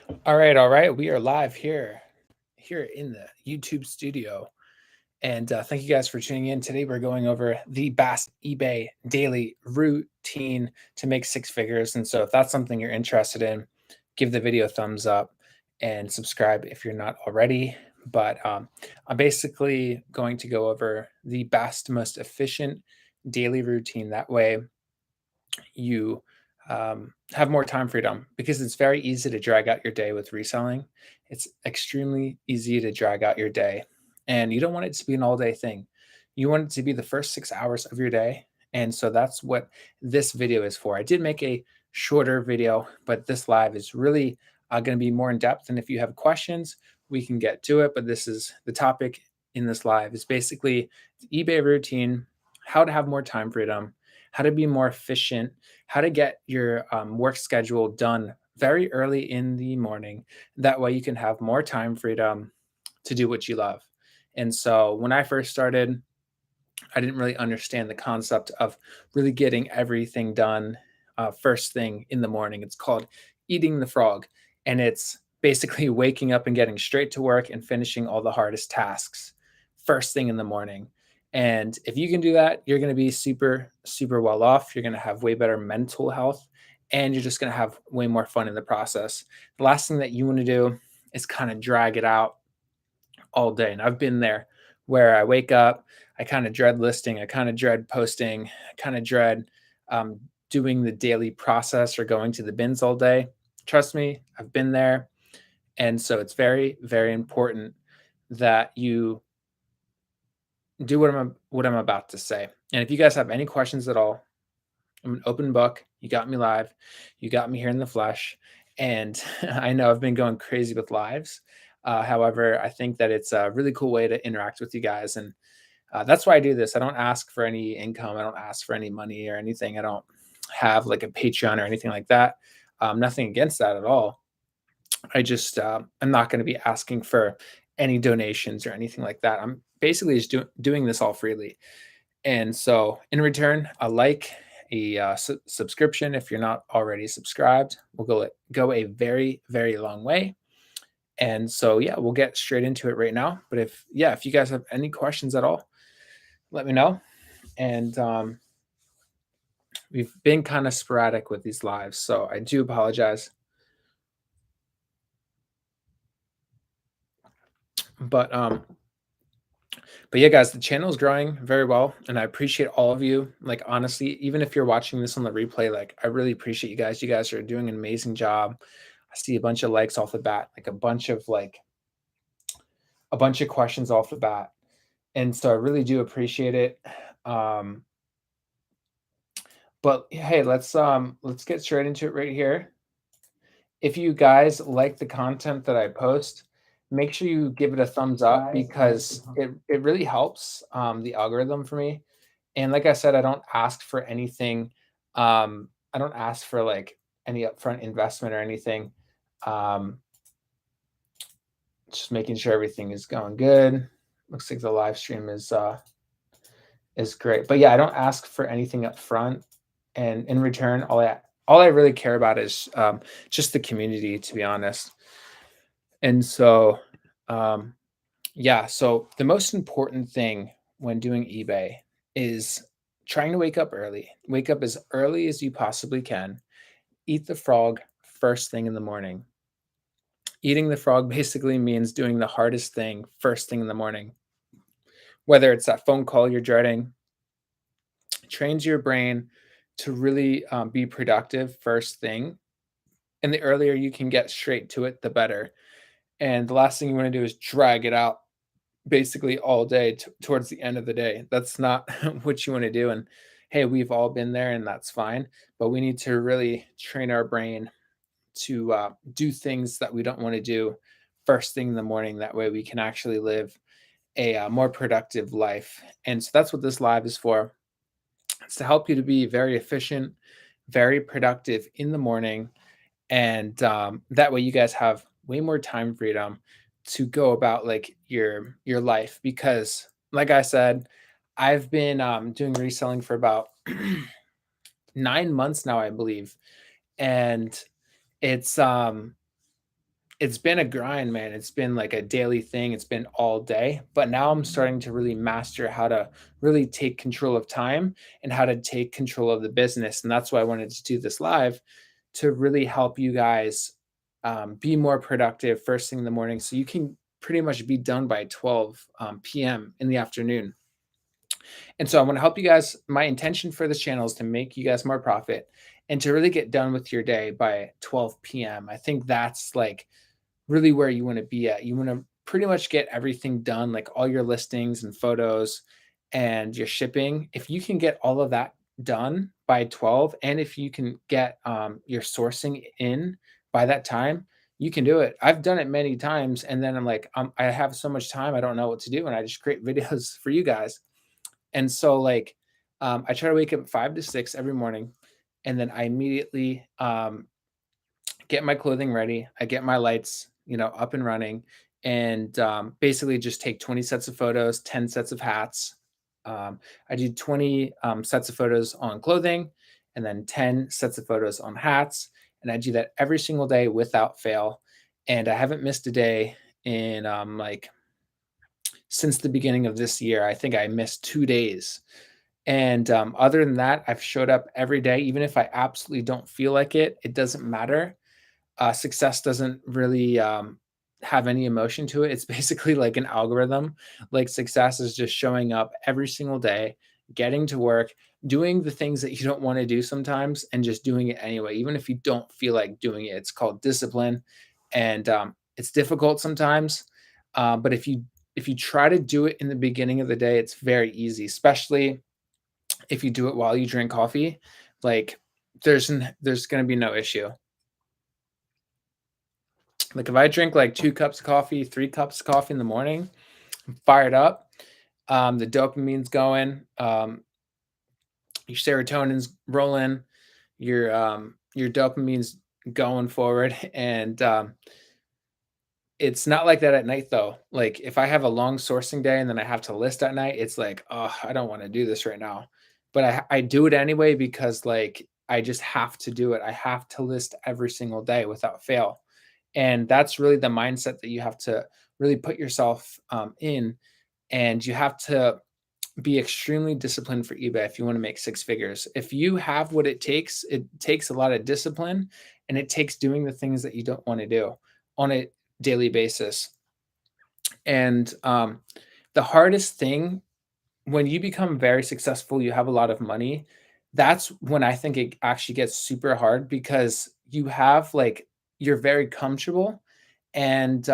All right. We are live here in the YouTube studio, and thank you guys for tuning in. Today, we're going over the best eBay daily routine to make six figures. And so, if that's something you're interested in, give the video a thumbs up and subscribe if you're not already. But I'm basically going to go over the best, most efficient daily routine. That way, you have more time freedom because it's very easy to drag out your day with reselling. It's extremely easy to drag out your day, and you don't want it to be an all day thing. You want it to be the first 6 hours of your day. And so that's what this video is for. I did make a shorter video, but this live is really going to be more in depth. And if you have questions, we can get to it. But this is the topic in this live is basically the eBay routine, how to have more time freedom, how to be more efficient, how to get your work schedule done very early in the morning. That way you can have more time freedom to do what you love. And so when I first started, I didn't really understand the concept of really getting everything done first thing in the morning. It's called eating the frog. And it's basically waking up and getting straight to work and finishing all the hardest tasks first thing in the morning. And if you can do that, you're going to be super, super well off. You're going to have way better mental health, and you're just going to have way more fun in the process. The last thing that you want to do is kind of drag it out all day. And I've been there where I wake up, I kind of dread listing, I kind of dread posting, I kind of dread um, doing the daily process or going to the bins all day. Trust me, I've been there. And so it's very, very important that you do what I'm about to say. And if you guys have any questions at all, I'm an open book. You got me live. You got me here in the flesh. And I know I've been going crazy with lives. However, I think that it's a really cool way to interact with you guys. And that's why I do this. I don't ask for any income. I don't ask for any money or anything. I don't have like a Patreon or anything like that. Nothing against that at all. I just, I'm not going to be asking for any donations or anything like that. I'm basically just doing this all freely. And so in return, a like, a subscription if you're not already subscribed will go a very, very long way. And so yeah, we'll get straight into it right now. But if you guys have any questions at all, let me know. And we've been kind of sporadic with these lives, so I do apologize. But yeah, guys, the channel is growing very well, and I appreciate all of you. Like honestly, even if you're watching this on the replay, like I really appreciate you guys. You guys are doing an amazing job. I see a bunch of likes off the bat, like a bunch of questions off the bat, and so I really do appreciate it. Um, but hey, let's get straight into it right here. If you guys like the content that I post, make sure you give it a thumbs up because it really helps the algorithm for me. And like I said, I don't ask for anything. I don't ask for like any upfront investment or anything. Um, just making sure everything is going good. Looks like the live stream is great. But yeah, I don't ask for anything up front. And in return, all I really care about is just the community, to be honest. And so, um, yeah, so the most important thing when doing eBay is trying to wake up early. Wake up as early as you possibly can. Eat the frog first thing in the morning. Eating the frog basically means doing the hardest thing first thing in the morning. Whether it's that phone call you're dreading, trains your brain to really be productive first thing. And the earlier you can get straight to it, the better. And the last thing you want to do is drag it out basically all day towards the end of the day. That's not what you want to do. And hey, we've all been there, and that's fine. But we need to really train our brain to do things that we don't want to do first thing in the morning. That way, we can actually live a more productive life. And so that's what this live is for. It's to help you to be very efficient, very productive in the morning, and that way you guys have way more time freedom to go about like your life. Because like I said, I've been doing reselling for about 9 months now, I believe. And it's it's been a grind, man. It's been like a daily thing. It's been all day, but now I'm starting to really master how to really take control of time and how to take control of the business. And that's why I wanted to do this live to really help you guys be more productive first thing in the morning so you can pretty much be done by 12 p.m. in the afternoon. And so I want to help you guys. My intention for this channel is to make you guys more profit and to really get done with your day by 12 p.m. I think that's like really where you want to be at. You want to pretty much get everything done, like all your listings and photos and your shipping. If you can get all of that done by 12, and if you can get your sourcing in by that time, you can do it. I've done it many times, and then I'm like, I have so much time, I don't know what to do, and I just create videos for you guys. And so, like, I try to wake up 5 to 6 every morning, and then I immediately get my clothing ready. I get my lights, up and running, and basically just take 20 sets of photos, 10 sets of hats. I do 20 sets of photos on clothing, and then 10 sets of photos on hats. And I do that every single day without fail. And I haven't missed a day in like since the beginning of this year. I think I missed 2 days. And other than that, I've showed up every day, even if I absolutely don't feel like it. It doesn't matter. Success doesn't really have any emotion to it. It's basically like an algorithm. Like success is just showing up every single day, getting to work, doing the things that you don't want to do sometimes, and just doing it anyway, even if you don't feel like doing it. It's called discipline, and it's difficult sometimes. But if you try to do it in the beginning of the day, it's very easy, especially if you do it while you drink coffee. Like there's going to be no issue. Like if I drink like 2 cups of coffee, 3 cups of coffee in the morning, I'm fired up. The dopamine's going, your serotonin's rolling, your dopamine's going forward, and it's not like that at night though. Like if I have a long sourcing day and then I have to list at night, it's like, oh, I don't want to do this right now. But I do it anyway because like I just have to do it. I have to list every single day without fail. And that's really the mindset that you have to really put yourself in. And you have to be extremely disciplined for eBay if you want to make 6 figures. If you have what it takes a lot of discipline, and it takes doing the things that you don't want to do on a daily basis. And the hardest thing when you become very successful, you have a lot of money. That's when I think it actually gets super hard because you have like you're very comfortable, and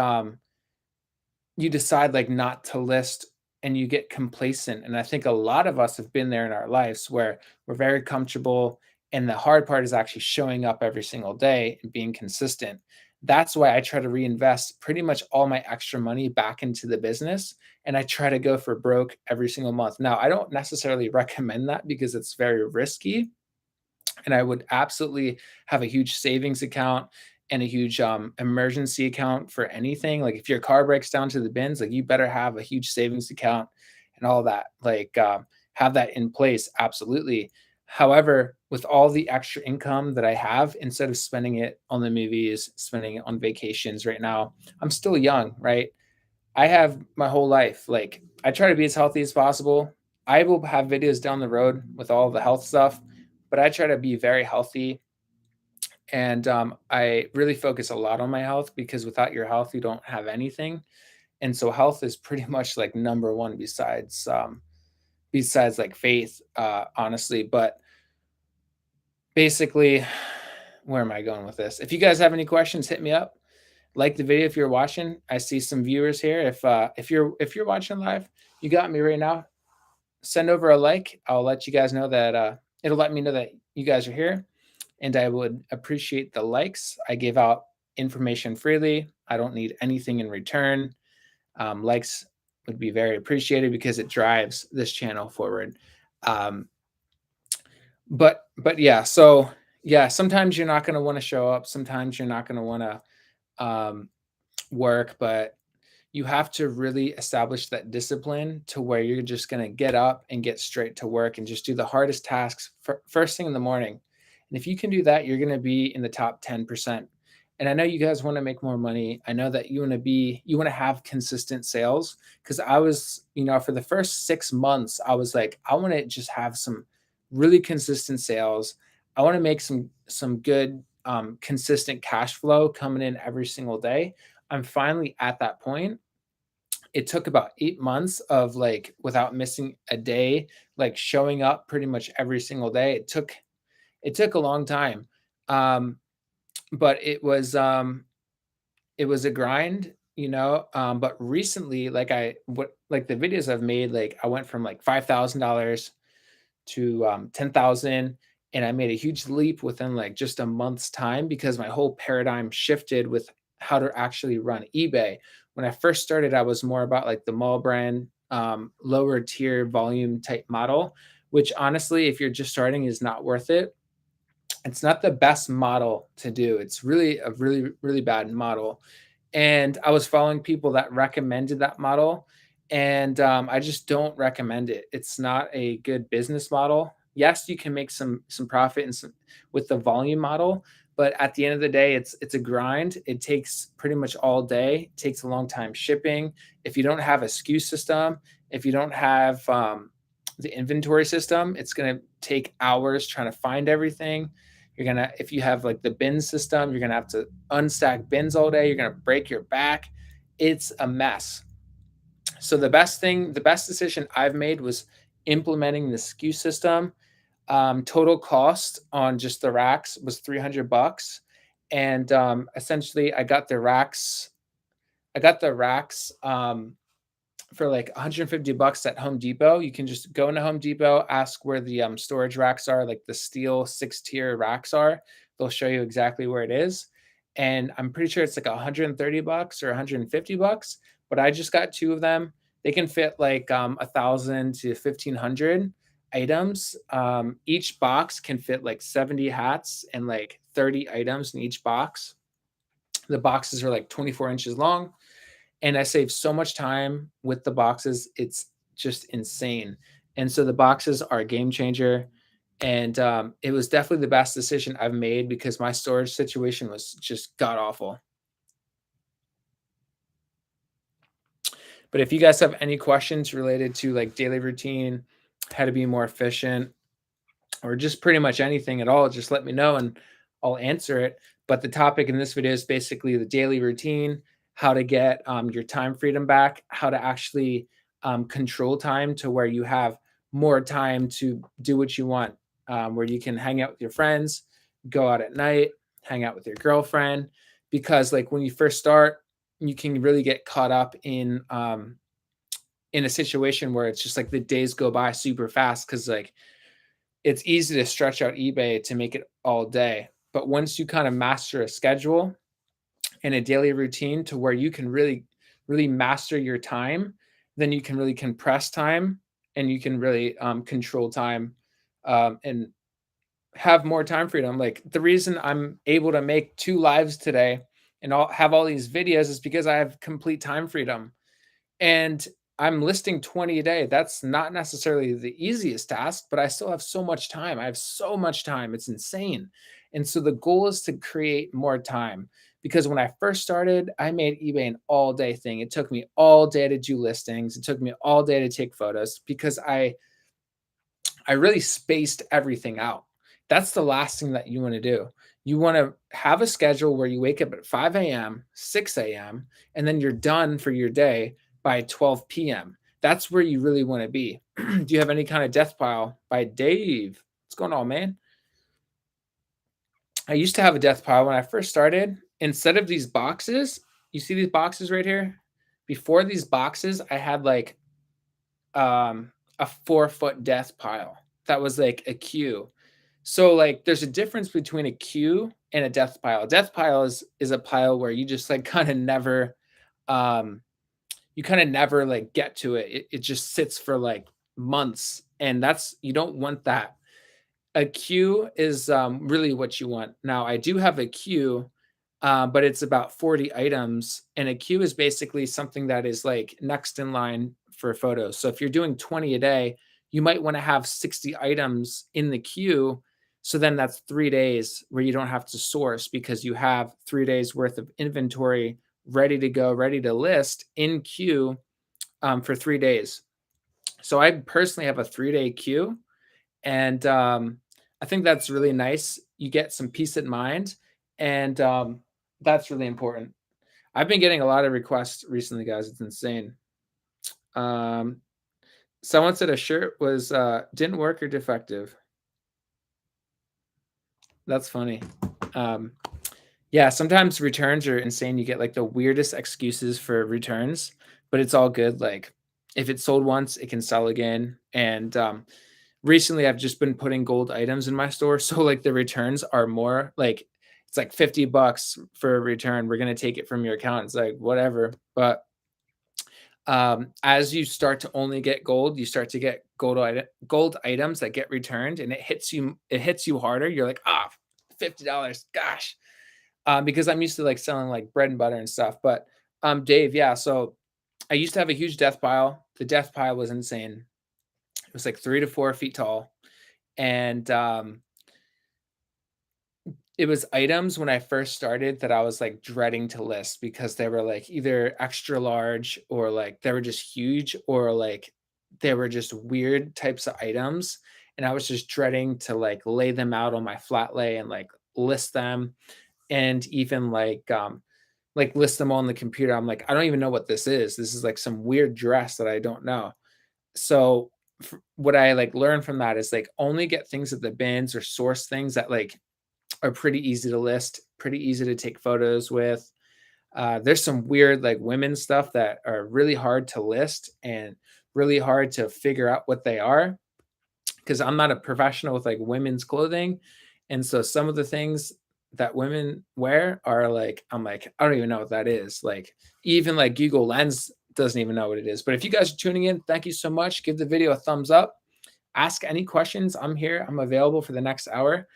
you decide like not to list, and you get complacent. And I think a lot of us have been there in our lives where we're very comfortable, and the hard part is actually showing up every single day and being consistent. That's why I try to reinvest pretty much all my extra money back into the business, and I try to go for broke every single month. Now, I don't necessarily recommend that because it's very risky, and I would absolutely have a huge savings account and a huge emergency account for anything. Like if your car breaks down to the bins, like you better have a huge savings account and all that. Like have that in place, absolutely. However, with all the extra income that I have, instead of spending it on the movies, spending it on vacations right now, I'm still young, right? I have my whole life. Like I try to be as healthy as possible. I will have videos down the road with all the health stuff, but I try to be very healthy. And I really focus a lot on my health because without your health, you don't have anything. And so health is pretty much like number one besides like faith, honestly. But basically, where am I going with this? If you guys have any questions, hit me up. Like the video if you're watching. I see some viewers here. If you're watching live, you got me right now. Send over a like. I'll let you guys know that it'll let me know that you guys are here, and I would appreciate the likes. I give out information freely. I don't need anything in return. Likes would be very appreciated because it drives this channel forward. Um, but yeah, so yeah, sometimes you're not going to want to show up. Sometimes you're not going to want to work, but you have to really establish that discipline to where you're just going to get up and get straight to work and just do the hardest tasks first thing in the morning. And if you can do that, you're going to be in the top 10%. And I know you guys want to make more money. I know that you want to have consistent sales. Cause I was, for the first 6 months, I was like, I want to just have some really consistent sales. I want to make some good consistent cash flow coming in every single day. I'm finally at that point. It took about 8 months of like without missing a day, like showing up pretty much every single day. It took a long time. Um, but it was a grind, but recently, like the videos I've made, like I went from like $5,000 to 10,000, and I made a huge leap within like just a month's time because my whole paradigm shifted with how to actually run eBay. When I first started, I was more about like the mall brand, lower tier volume type model, which honestly, if you're just starting, is not worth it. It's not the best model to do. It's really a really, really bad model. And I was following people that recommended that model, and I just don't recommend it. It's not a good business model. Yes, you can make some profit and some with the volume model, but at the end of the day, it's a grind. It takes pretty much all day. It takes a long time shipping. If you don't have a SKU system, if you don't have the inventory system, it's going to take hours trying to find everything. If you have like the bin system, you're gonna have to unstack bins all day. You're gonna break your back. It's a mess. So the best decision I've made was implementing the SKU system. Total cost on just the racks was $300, and essentially I got the racks for like 150 bucks at Home Depot. You can just go into Home Depot, ask where the storage racks are, like the steel 6 tier racks are. They'll show you exactly where it is. And I'm pretty sure it's like 130 bucks or 150 bucks, but I just got two of them. They can fit like 1,000 to 1,500 items. Each box can fit like 70 hats and like 30 items in each box. The boxes are like 24 inches long, and I save so much time with the boxes. It's just insane. And so the boxes are a game changer. And it was definitely the best decision I've made because my storage situation was just god awful. But if you guys have any questions related to like daily routine, how to be more efficient, or just pretty much anything at all, just let me know and I'll answer it. But the topic in this video is basically the daily routine, how to get your time freedom back, how to actually control time to where you have more time to do what you want, where you can hang out with your friends, go out at night, hang out with your girlfriend. Because like when you first start, you can really get caught up in a situation where it's just like the days go by super fast because like it's easy to stretch out eBay to make it all day. But once you kind of master a schedule and a daily routine to where you can really, really master your time, then you can really compress time and you can really control time and have more time freedom. Like the reason I'm able to make 2 lives today and have all these videos is because I have complete time freedom. And I'm listing 20 a day. That's not necessarily the easiest task, but I still have so much time. I have so much time. It's insane. And so the goal is to create more time because when I first started, I made eBay an all day thing. It took me all day to do listings. It took me all day to take photos because I really spaced everything out. That's the last thing that you want to do. You want to have a schedule where you wake up at 5 a.m., 6 a.m., and then you're done for your day by 12 p.m. That's where you really want to be. Do you have any kind of death pile? By Dave. What's going on, man? I used to have a death pile when I first started. Instead of these boxes, you see these boxes right here? Before these boxes, I had like a 4 foot death pile. That was like a queue. So like there's a difference between a queue and a death pile. A death pile is a pile where you just like kind of never like get to it. It just sits for like months, and you don't want that. A queue is really what you want. Now I do have a queue, but it's about 40 items, and a queue is basically something that is like next in line for photos. So if you're doing 20 a day, you might want to have 60 items in the queue So then that's 3 days where you don't have to source because you have 3 days worth of inventory ready to go, ready to list in queue for 3 days. So I personally have a 3-day queue, and I think that's really nice. You get some peace of mind, and that's really important. I've been getting a lot of requests recently, guys. It's insane. Um, Someone said a shirt was didn't work or defective. That's funny. Um, yeah, sometimes returns are insane. You get like the weirdest excuses for returns, but it's all good. Like if it's sold once, it can sell again. And recently I've just been putting gold items in my store. So like the returns are more like it's like $50 for a return. We're gonna take it from your account. It's like whatever. But as you start to only get gold, you start to get gold items that get returned, and it hits you harder. You're like, ah, $50, gosh, because I'm used to like selling like bread and butter and stuff. But Dave, yeah, so I used to have a huge death pile. The death pile was insane. It was like 3 to 4 feet tall, and it was items when I first started that I was, like, dreading to list because they were, like, either extra large or, like, they were just huge or, like, they were just weird types of items, and I was just dreading to, like, lay them out on my flat lay and, like, list them and even, like, list them on the computer. I'm like, "I don't even know what this is. This is, like, some weird dress that I don't know." So, what I, like, learned from that is, like, only get things at the bins or source things that, like, are pretty easy to list, pretty easy to take photos with. There's some weird like women's stuff that are really hard to list and really hard to figure out what they are because I'm not a professional with like women's clothing. And so some of the things that women wear are like, I'm like, I don't even know what that is. Like, even like Google Lens doesn't even know what it is. But if you guys are tuning in, thank you so much. Give the video a thumbs up. Ask any questions. I'm here. I'm available for the next hour.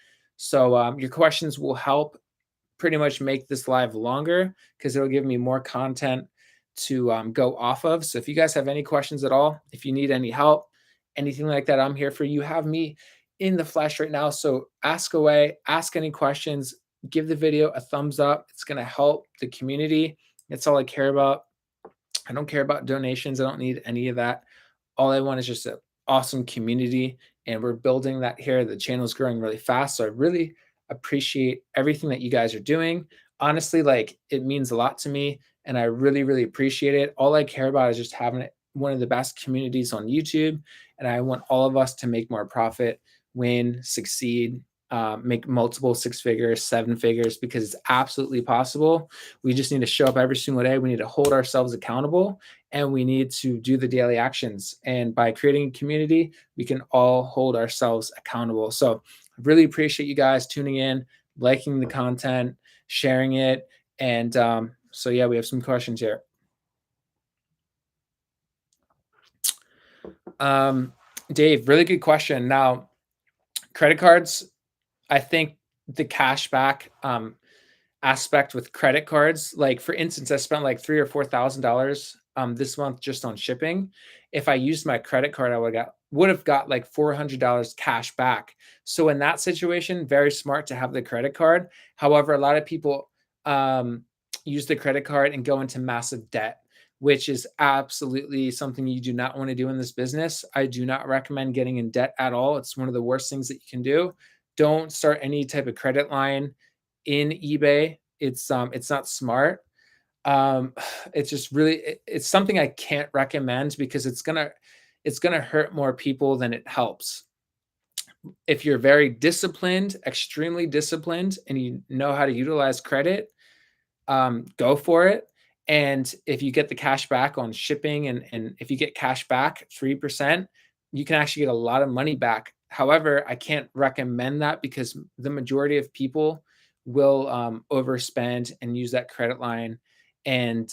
So your questions will help pretty much make this live longer because it'll give me more content to go off of. So if you guys have any questions at all, if you need any help, anything like that, I'm here for you. Have me in the flesh right now. So ask away, ask any questions, give the video a thumbs up. It's going to help the community. That's all I care about. I don't care about donations. I don't need any of that. All I want is just an awesome community, and we're building that here. The channel is growing really fast, so I really appreciate everything that you guys are doing. Honestly, like it means a lot to me, and I really, really appreciate it. All I care about is just having one of the best communities on YouTube, and I want all of us to make more profit, win, succeed, make multiple 6 figures, 7 figures, because it's absolutely possible. We just need to show up every single day. We need to hold ourselves accountable, and we need to do the daily actions. And by creating a community, we can all hold ourselves accountable. So I really appreciate you guys tuning in, liking the content, sharing it. And so, yeah, we have some questions here. Dave, really good question. Now, credit cards, I think the cashback aspect with credit cards, like for instance, I spent like $3,000 or $4,000 this month just on shipping. If I used my credit card, I would have got like $400 cash back. So in that situation, very smart to have the credit card. However, a lot of people use the credit card and go into massive debt, which is absolutely something you do not want to do in this business. I do not recommend getting in debt at all. It's one of the worst things that you can do. Don't start any type of credit line in eBay. It's not smart. Um, it's just really it's something I can't recommend because it's gonna hurt more people than it helps. If you're very disciplined, extremely disciplined, and you know how to utilize credit, go for it. And if you get the cash back on shipping and if you get cash back 3%, you can actually get a lot of money back. However, I can't recommend that because the majority of people will overspend and use that credit line and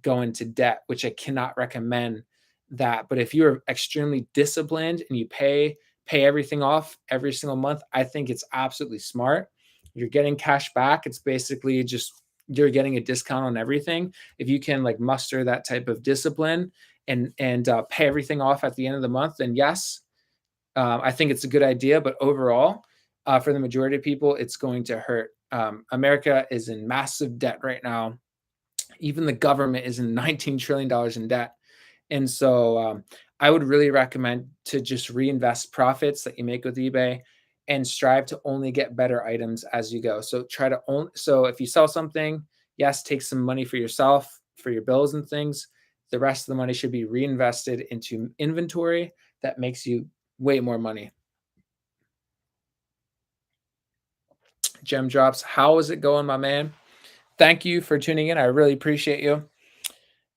go into debt, which I cannot recommend that. But if you're extremely disciplined and you pay everything off every single month, I think it's absolutely smart. You're getting cash back. It's basically just you're getting a discount on everything. If you can like muster that type of discipline and pay everything off at the end of the month, then yes, I think it's a good idea. But overall, For the majority of people, it's going to hurt. America is in massive debt right now. Even the government is in $19 trillion in debt. And so I would really recommend to just reinvest profits that you make with eBay and strive to only get better items as you go. So try to own. So if you sell something, yes, take some money for yourself, for your bills and things. The rest of the money should be reinvested into inventory that makes you way more money. Gem drops. How is it going, my man? Thank you for tuning in. I really appreciate you.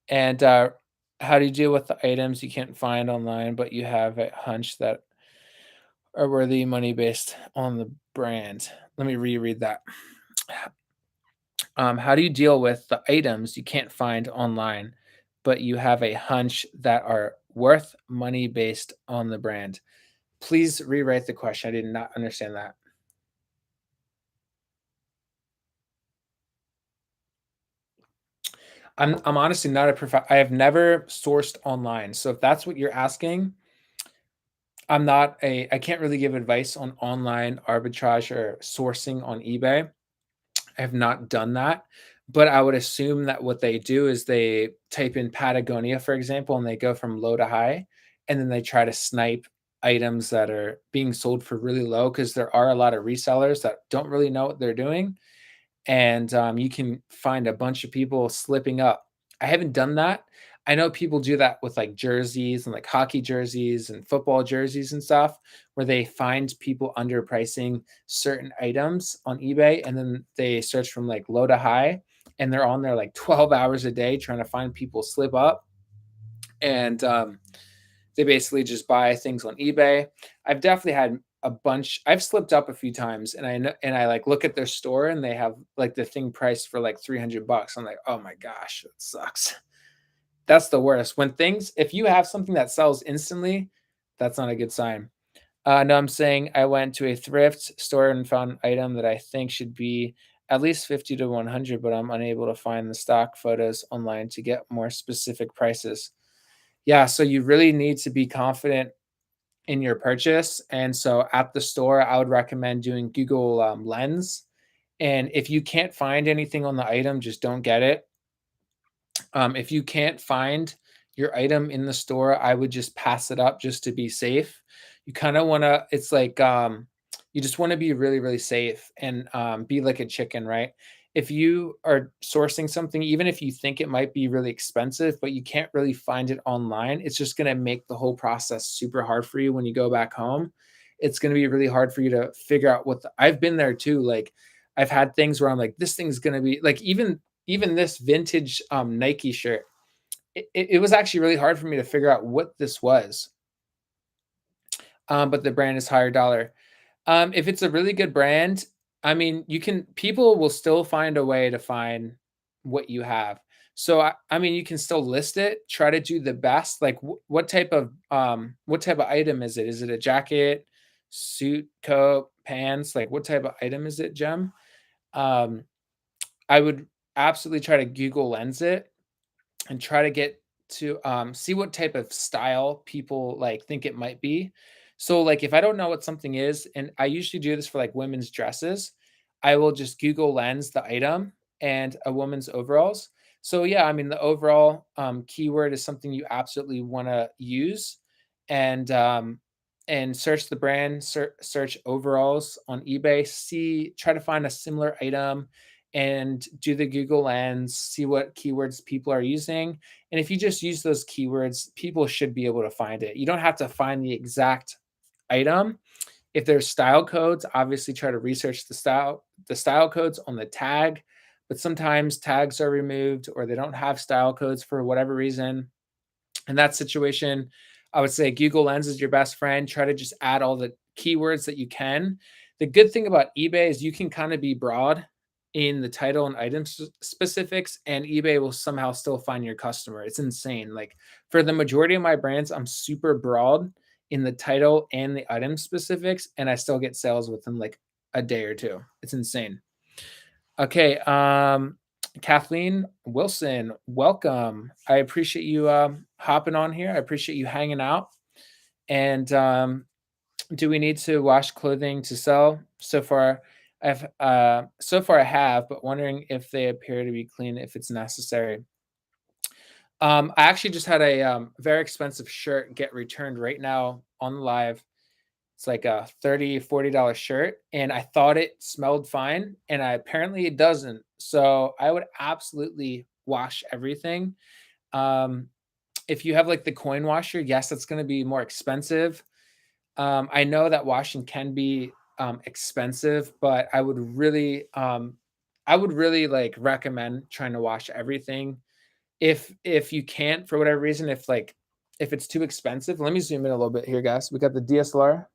And how do you deal with the items you can't find online, but you have a hunch that are worthy money based on the brand? Let me reread that. How do you deal with the items you can't find online, but you have a hunch that are worth money based on the brand? Please rewrite the question. I did not understand that. I'm honestly not a I have never sourced online. So if that's what you're asking, I can't really give advice on online arbitrage or sourcing on eBay. I have not done that, but I would assume that what they do is they type in Patagonia, for example, and they go from low to high, and then they try to snipe items that are being sold for really low because there are a lot of resellers that don't really know what they're doing, and you can find a bunch of people slipping up. I haven't done that. I know people do that with like jerseys and like hockey jerseys and football jerseys and stuff, where they find people underpricing certain items on eBay and then they search from like low to high and they're on there like 12 hours a day trying to find people slip up. And they basically just buy things on eBay. I've definitely had a bunch. I've slipped up a few times, and I know, and I like look at their store, and they have like the thing priced for like $300. I'm like, oh my gosh, that sucks. That's the worst. When things, if you have something that sells instantly, that's not a good sign. No, I'm saying I went to a thrift store and found an item that I think should be at least 50 to 100, but I'm unable to find the stock photos online to get more specific prices. Yeah, so you really need to be confident in your purchase. And so at the store, I would recommend doing Google Lens. And if you can't find anything on the item, just don't get it. If you can't find your item in the store, I would just pass it up just to be safe. You kind of want to, it's like, you just want to be really, really safe and be like a chicken, right? If you are sourcing something, even if you think it might be really expensive, but you can't really find it online, it's just going to make the whole process super hard for you when you go back home. It's going to be really hard for you to figure out I've been there too. Like, I've had things where I'm like, this thing's going to be like, even this vintage Nike shirt, it was actually really hard for me to figure out what this was. But the brand is higher dollar. If it's a really good brand, I mean, people will still find a way to find what you have. So I mean, you can still list it, try to do the best. Like what type of item is it? Is it a jacket, suit, coat, pants? Like what type of item is it, Gem? Um, I would absolutely try to Google Lens it and try to get to see what type of style people like think it might be. So like if I don't know what something is, and I usually do this for like women's dresses, I will just Google Lens the item and a woman's overalls. So yeah, I mean the overall keyword is something you absolutely want to use, and search the brand, search overalls on eBay, try to find a similar item and do the Google Lens, see what keywords people are using. And if you just use those keywords, people should be able to find it. You don't have to find the exact item. If there's style codes, obviously try to research the style codes on the tag, but sometimes tags are removed or they don't have style codes for whatever reason. In that situation, I would say Google Lens is your best friend. Try to just add all the keywords that you can. The good thing about eBay is you can kind of be broad in the title and item specifics, and eBay will somehow still find your customer. It's insane. Like for the majority of my brands, I'm super broad in the title and the item specifics, and I still get sales within like a day or two. It's insane. Okay, Kathleen Wilson, welcome. I appreciate you hopping on here. I appreciate you hanging out. And Do we need to wash clothing to sell? So far I have, but wondering if they appear to be clean if it's necessary. I actually just had a very expensive shirt get returned right now on the live. It's like a $30-$40 shirt, and I thought it smelled fine, and apparently it doesn't. So I would absolutely wash everything. Um, if you have like the coin washer, yes, that's going to be more expensive. I know that washing can be expensive, but I would really like recommend trying to wash everything. If you can't for whatever reason, if it's too expensive, let me zoom in a little bit here, guys. We got the DSLR.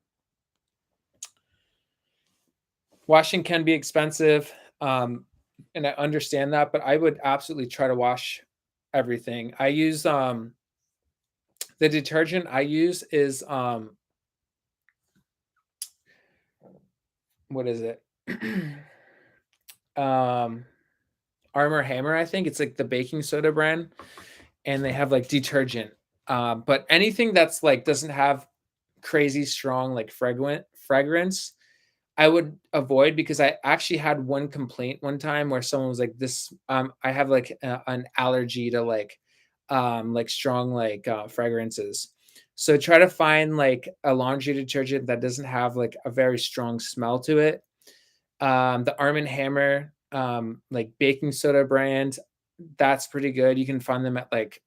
Washing can be expensive, and I understand that, but I would absolutely try to wash everything. I use the detergent I use is what is it? um Armor Hammer, I think. It's like the baking soda brand, and they have like detergent. But anything that's like doesn't have crazy strong like fragrance, I would avoid, because I actually had one complaint one time where someone was like, "This, I have like an allergy to like strong fragrances." So try to find like a laundry detergent that doesn't have like a very strong smell to it. The Arm& and Hammer, like baking soda brand, that's pretty good. You can find them at like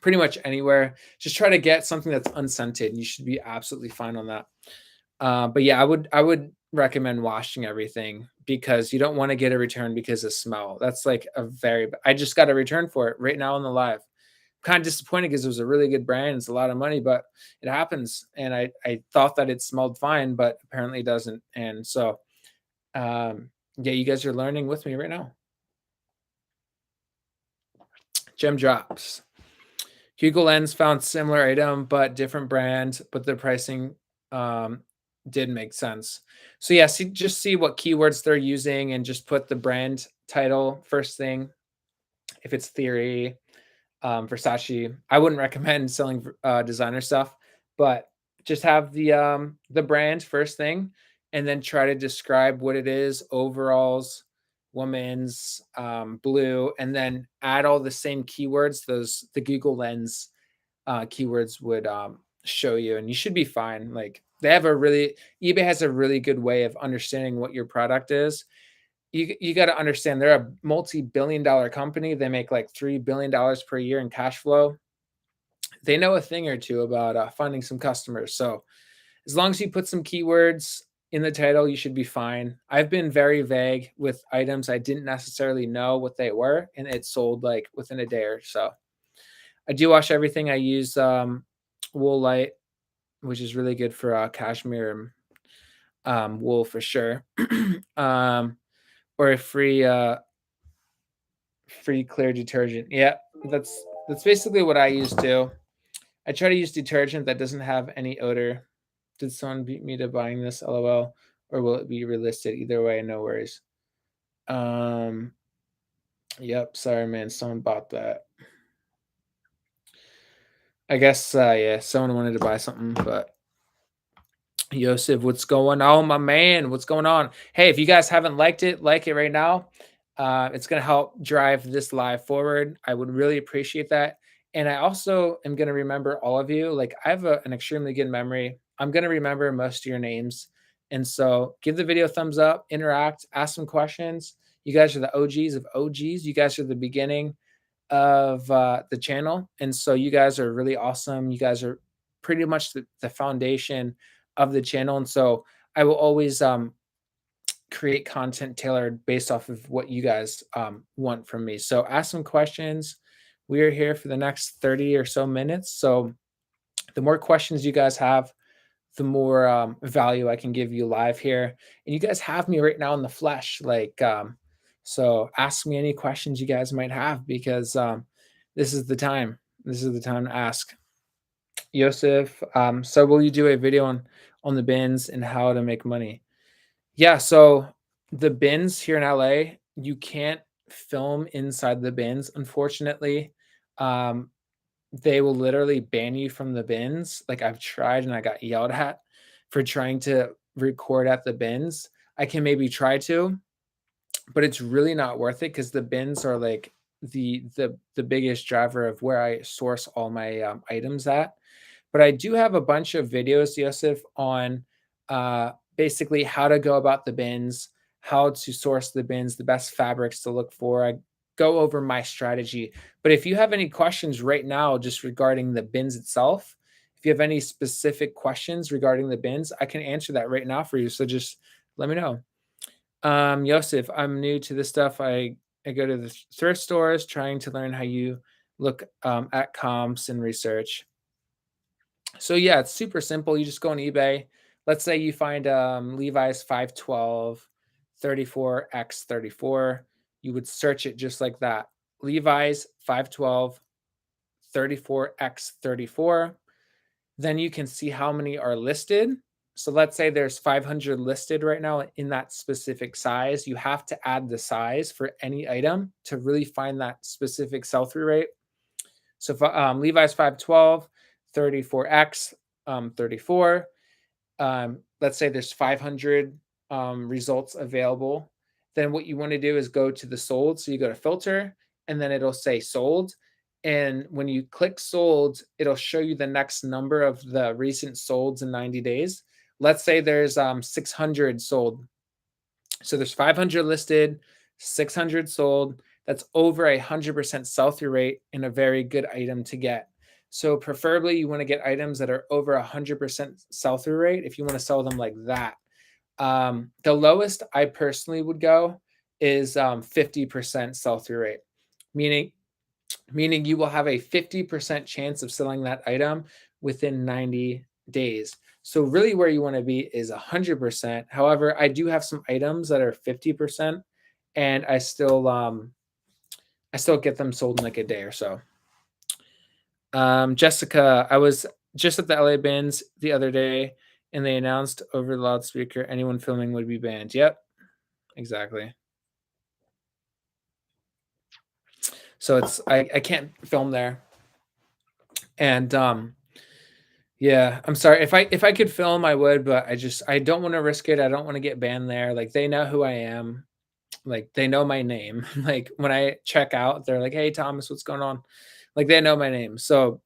pretty much anywhere. Just try to get something that's unscented, and you should be absolutely fine on that. But yeah, I would recommend washing everything, because you don't want to get a return because of smell. That's like I just got a return for it right now on the live. Kind of disappointed because it was a really good brand. It's a lot of money, but it happens. And I thought that it smelled fine, but apparently it doesn't. And so yeah, you guys are learning with me right now. Gem drops. Hugo Lens found similar item but different brand, but the pricing um, did make sense. So yeah, just see what keywords they're using and just put the brand title first thing. If it's Theory, Versace, I wouldn't recommend selling designer stuff, but just have the brand first thing, and then try to describe what it is: overalls, women's, blue, and then add all the same keywords. Those the Google Lens keywords would show you, and you should be fine. Like eBay has a really good way of understanding what your product is. You got to understand, they're a multi-billion-dollar company. They make like $3 billion per year in cash flow. They know a thing or two about finding some customers. So as long as you put some keywords in the title, you should be fine. I've been very vague with items I didn't necessarily know what they were, and it sold like within a day or so. I do wash everything. I use Wool Light, which is really good for cashmere wool for sure. Or a free clear detergent. Yeah, that's basically what I use too. I try to use detergent that doesn't have any odor. Did someone beat me to buying this? LOL. Or will it be relisted? Either way, no worries. Um, yep. Sorry, man. Someone bought that. I guess yeah, someone wanted to buy something, but Yosef, what's going on, my man? What's going on? Hey, if you guys haven't liked it, like it right now. It's going to help drive this live forward. I would really appreciate that. And I also am going to remember all of you. Like, I have an extremely good memory. I'm going to remember most of your names. And so give the video a thumbs up, interact, ask some questions. You guys are the OGs of OGs. You guys are the beginning of the channel. And so you guys are really awesome. You guys are pretty much the foundation of the channel. And so I will always create content tailored based off of what you guys want from me. So ask some questions. We are here for the next 30 or so minutes. So the more questions you guys have, the more value I can give you live here. And you guys have me right now in the flesh. So ask me any questions you guys might have, because this is the time. This is the time to ask. Yosef, so will you do a video on the bins and how to make money? Yeah, so the bins here in LA, you can't film inside the bins, unfortunately. Um, they will literally ban you from the bins. Like, I've tried and I got yelled at for trying to record at the bins. I can maybe try to, but it's really not worth it because the bins are like the biggest driver of where I source all my items at. But I do have a bunch of videos, Yosef, on basically how to go about the bins, how to source the bins, the best fabrics to look for. I go over my strategy. But if you have any questions right now just regarding the bins itself, if you have any specific questions regarding the bins, I can answer that right now for you. So just let me know. Yosef, I'm new to this stuff. I go to the thrift stores trying to learn how you look at comps and research. So yeah, it's super simple. You just go on eBay. Let's say you find Levi's 512 34x34. You would search it just like that. Levi's 512 34x34. Then you can see how many are listed. So let's say there's 500 listed right now in that specific size. You have to add the size for any item to really find that specific sell-through rate. So Levi's 512, 34X, 34. Let's say there's 500 results available. Then what you want to do is go to the sold. So you go to filter and then it'll say sold. And when you click sold, it'll show you the next number of the recent solds in 90 days. Let's say there's 600 sold. So there's 500 listed, 600 sold. That's over 100% sell-through rate and a very good item to get. So preferably you want to get items that are over 100% sell-through rate if you want to sell them like that. The lowest I personally would go is 50% sell-through rate, meaning you will have a 50% chance of selling that item within 90 days. So really where you want to be is 100%. However, I do have some items that are 50% and I still get them sold in like a day or so. Jessica, I was just at the LA bins the other day and they announced over the loudspeaker anyone filming would be banned. Yep. Exactly. So it's I can't film there. And yeah, I'm sorry. If I could film, I would, but I don't want to risk it. I don't want to get banned there. Like they know who I am. Like they know my name. Like when I check out, they're like, "Hey Thomas, what's going on?" Like they know my name. So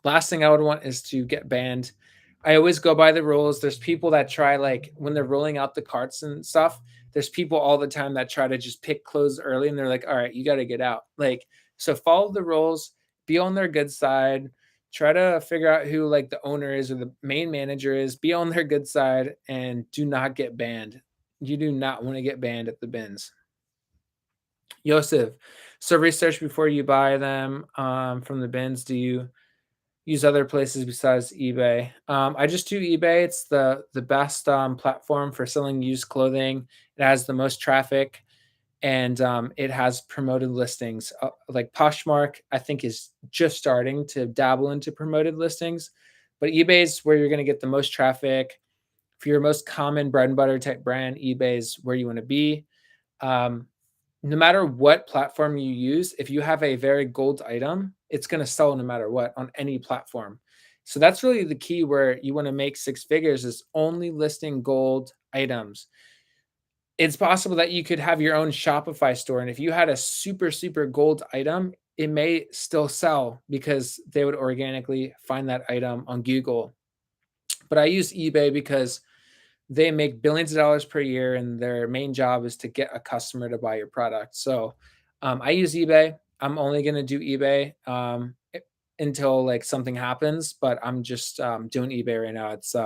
last thing I would want is to get banned. I always go by the rules. There's people that try like when they're rolling out the carts and stuff, there's people all the time that try to just pick clothes early and they're like, "All right, you got to get out." Like so follow the rules, be on their good side. Try to figure out who like the owner is or the main manager is, be on their good side and do not get banned. You do not want to get banned at the bins. Yosef, so research before you buy them from the bins. Do you use other places besides eBay? I just do eBay. It's the best platform for selling used clothing. It has the most traffic and it has promoted listings. Like Poshmark, I think is just starting to dabble into promoted listings, but eBay is where you're going to get the most traffic. For your most common bread and butter type brand, eBay is where you want to be. No matter what platform you use, if you have a very gold item, it's going to sell no matter what on any platform. So that's really the key where you want to make six figures is only listing gold items. It's possible that you could have your own Shopify store. And if you had a super, super gold item, it may still sell because they would organically find that item on Google. But I use eBay because they make billions of dollars per year and their main job is to get a customer to buy your product. So I use eBay. I'm only going to do eBay until like something happens, but I'm just doing eBay right now. It's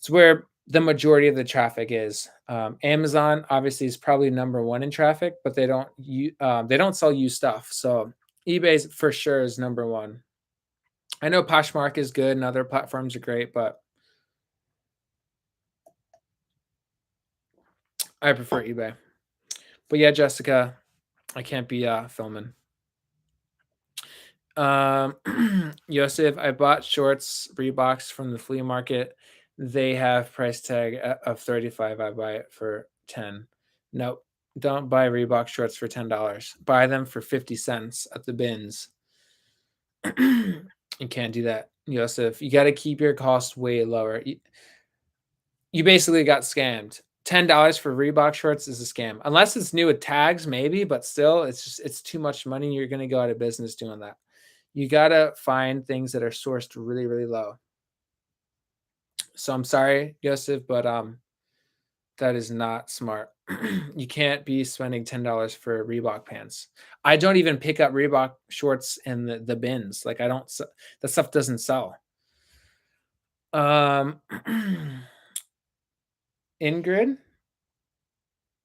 where the majority of the traffic is. Amazon obviously is probably number one in traffic, but they don't sell used stuff. So eBay for sure is number one. I know Poshmark is good and other platforms are great, but I prefer eBay. But yeah, Jessica, I can't be filming. Yosef, I bought shorts Reeboks from the flea market. They have price tag of 35. I buy it for 10. Nope. Don't buy Reebok shorts for $10. Buy them for 50 cents at the bins. You can't do that, Yosef. You got to keep your costs way lower. You basically got scammed. $10 for Reebok shorts is a scam. Unless it's new with tags, maybe, but still, it's too much money. You're gonna go out of business doing that. You gotta find things that are sourced really, really low. So I'm sorry, Yosef, but that is not smart. You can't be spending $10 for Reebok pants. I don't even pick up Reebok shorts in the bins. Like I don't that stuff doesn't sell. Um Ingrid?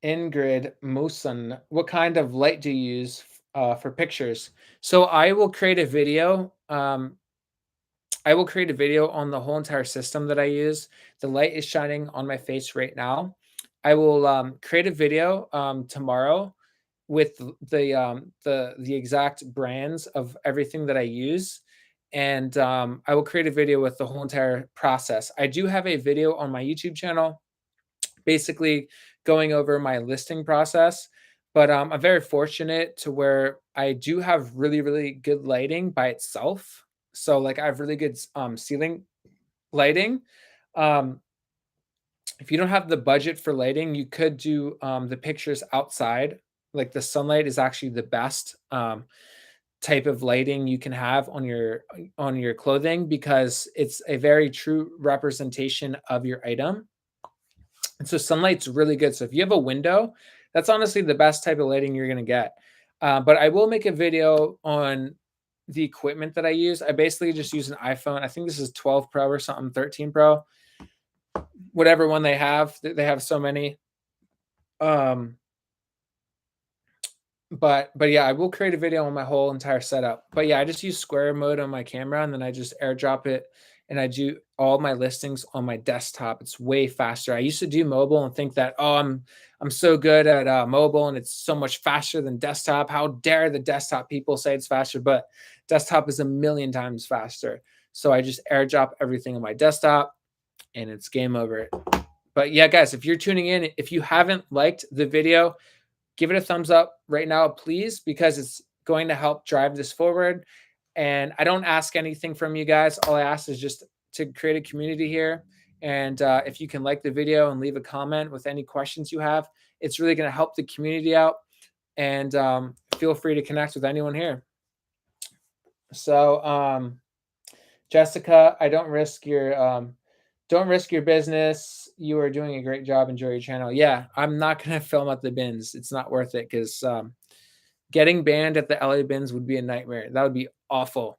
Ingrid Muson, what kind of light do you use for pictures? So I will create a video. I will create a video on the whole entire system that I use. The light is shining on my face right now. I will create a video tomorrow with the exact brands of everything that I use, and I will create a video with the whole entire process. I do have a video on my YouTube channel basically going over my listing process. But I'm very fortunate to where I do have really, really good lighting by itself. So like I have really good ceiling lighting. Um, if you don't have the budget for lighting, you could do the pictures outside. Like the sunlight is actually the best type of lighting you can have on your clothing because it's a very true representation of your item. And so sunlight's really good. So if you have a window, that's honestly the best type of lighting you're gonna get. But I will make a video on the equipment that I use. I basically just use an iPhone. I think this is 12 Pro or something, 13 Pro, whatever one they have. They have so many. Um, but yeah, I will create a video on my whole entire setup. But yeah, I just use square mode on my camera and then I just airdrop it and I do all my listings on my desktop. It's way faster. I used to do mobile and think that, oh, I'm so good at mobile and it's so much faster than desktop. How dare the desktop people say it's faster? But desktop is a million times faster. So I just airdrop everything on my desktop and it's game over. But yeah, guys, if you're tuning in, if you haven't liked the video, give it a thumbs up right now, please, because it's going to help drive this forward. And I don't ask anything from you guys. All I ask is just to create a community here. And if you can like the video and leave a comment with any questions you have, it's really going to help the community out. And feel free to connect with anyone here. So, Jessica, I don't risk your business. You are doing a great job. Enjoy your channel. Yeah, I'm not gonna film at the bins. It's not worth it because getting banned at the LA bins would be a nightmare. That would be awful.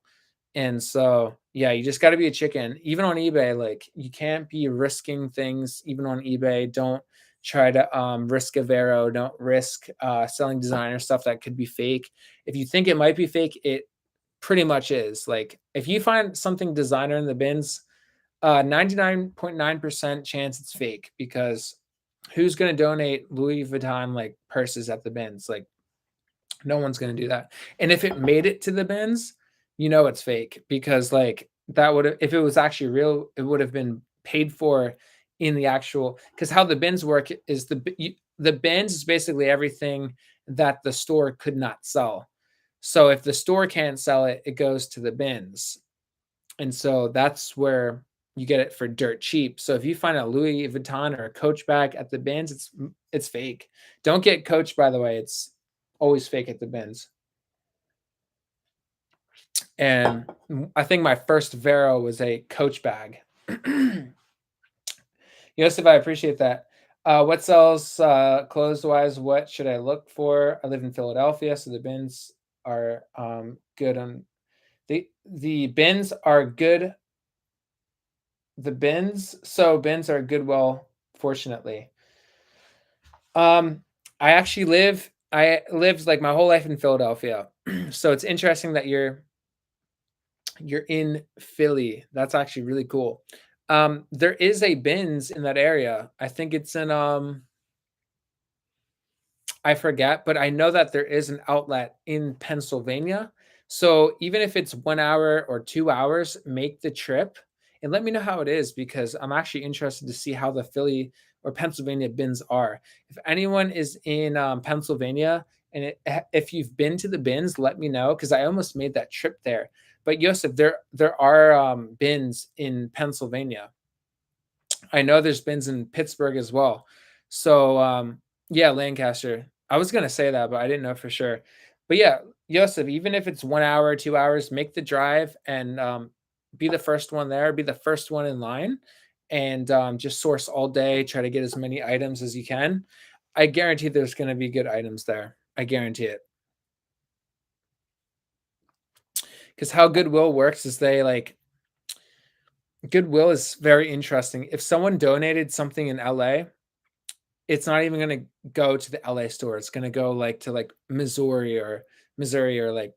And so, yeah, you just got to be a chicken. Even on eBay, like you can't be risking things. Even on eBay, don't try to risk a Vero. Don't risk selling designer stuff that could be fake. If you think it might be fake, it pretty much is. Like if you find something designer in the bins, 99.9% chance it's fake because who's going to donate Louis Vuitton like purses at the bins? Like no one's going to do that. And if it made it to the bins, you know it's fake because like that would if it was actually real, it would have been paid for in the actual because how the bins work is the bins is basically everything that the store could not sell. So if the store can't sell it, it goes to the bins. And so that's where you get it for dirt cheap. So if you find a Louis Vuitton or a Coach bag at the bins, it's fake. Don't get Coach, by the way. It's always fake at the bins. And I think my first Vero was a Coach bag. Yosef, I appreciate that. What sells clothes wise? What should I look for? I live in Philadelphia, so the bins are good on the bins are good. The bins, so bins are Goodwill, fortunately. I actually I lived like my whole life in Philadelphia. So it's interesting that you're in Philly. That's actually really cool. There is a bins in that area. I think it's in I forget, but I know that there is an outlet in Pennsylvania. So even if it's 1 hour or 2 hours, make the trip and let me know how it is because I'm actually interested to see how the Philly or Pennsylvania bins are. If anyone is in Pennsylvania and if you've been to the bins, let me know because I almost made that trip there. But Joseph, there are bins in Pennsylvania. I know there's bins in Pittsburgh as well. So yeah, Lancaster. I was gonna say that, but I didn't know for sure. But yeah, Joseph, even if it's 1 hour, 2 hours, make the drive and be the first one there, be the first one in line, and just source all day. Try to get as many items as you can. I guarantee there's gonna be good items there. I guarantee it. Because how Goodwill works is they like Goodwill is very interesting. If someone donated something in LA, it's not even gonna go to the LA store. It's gonna go like to like Missouri or like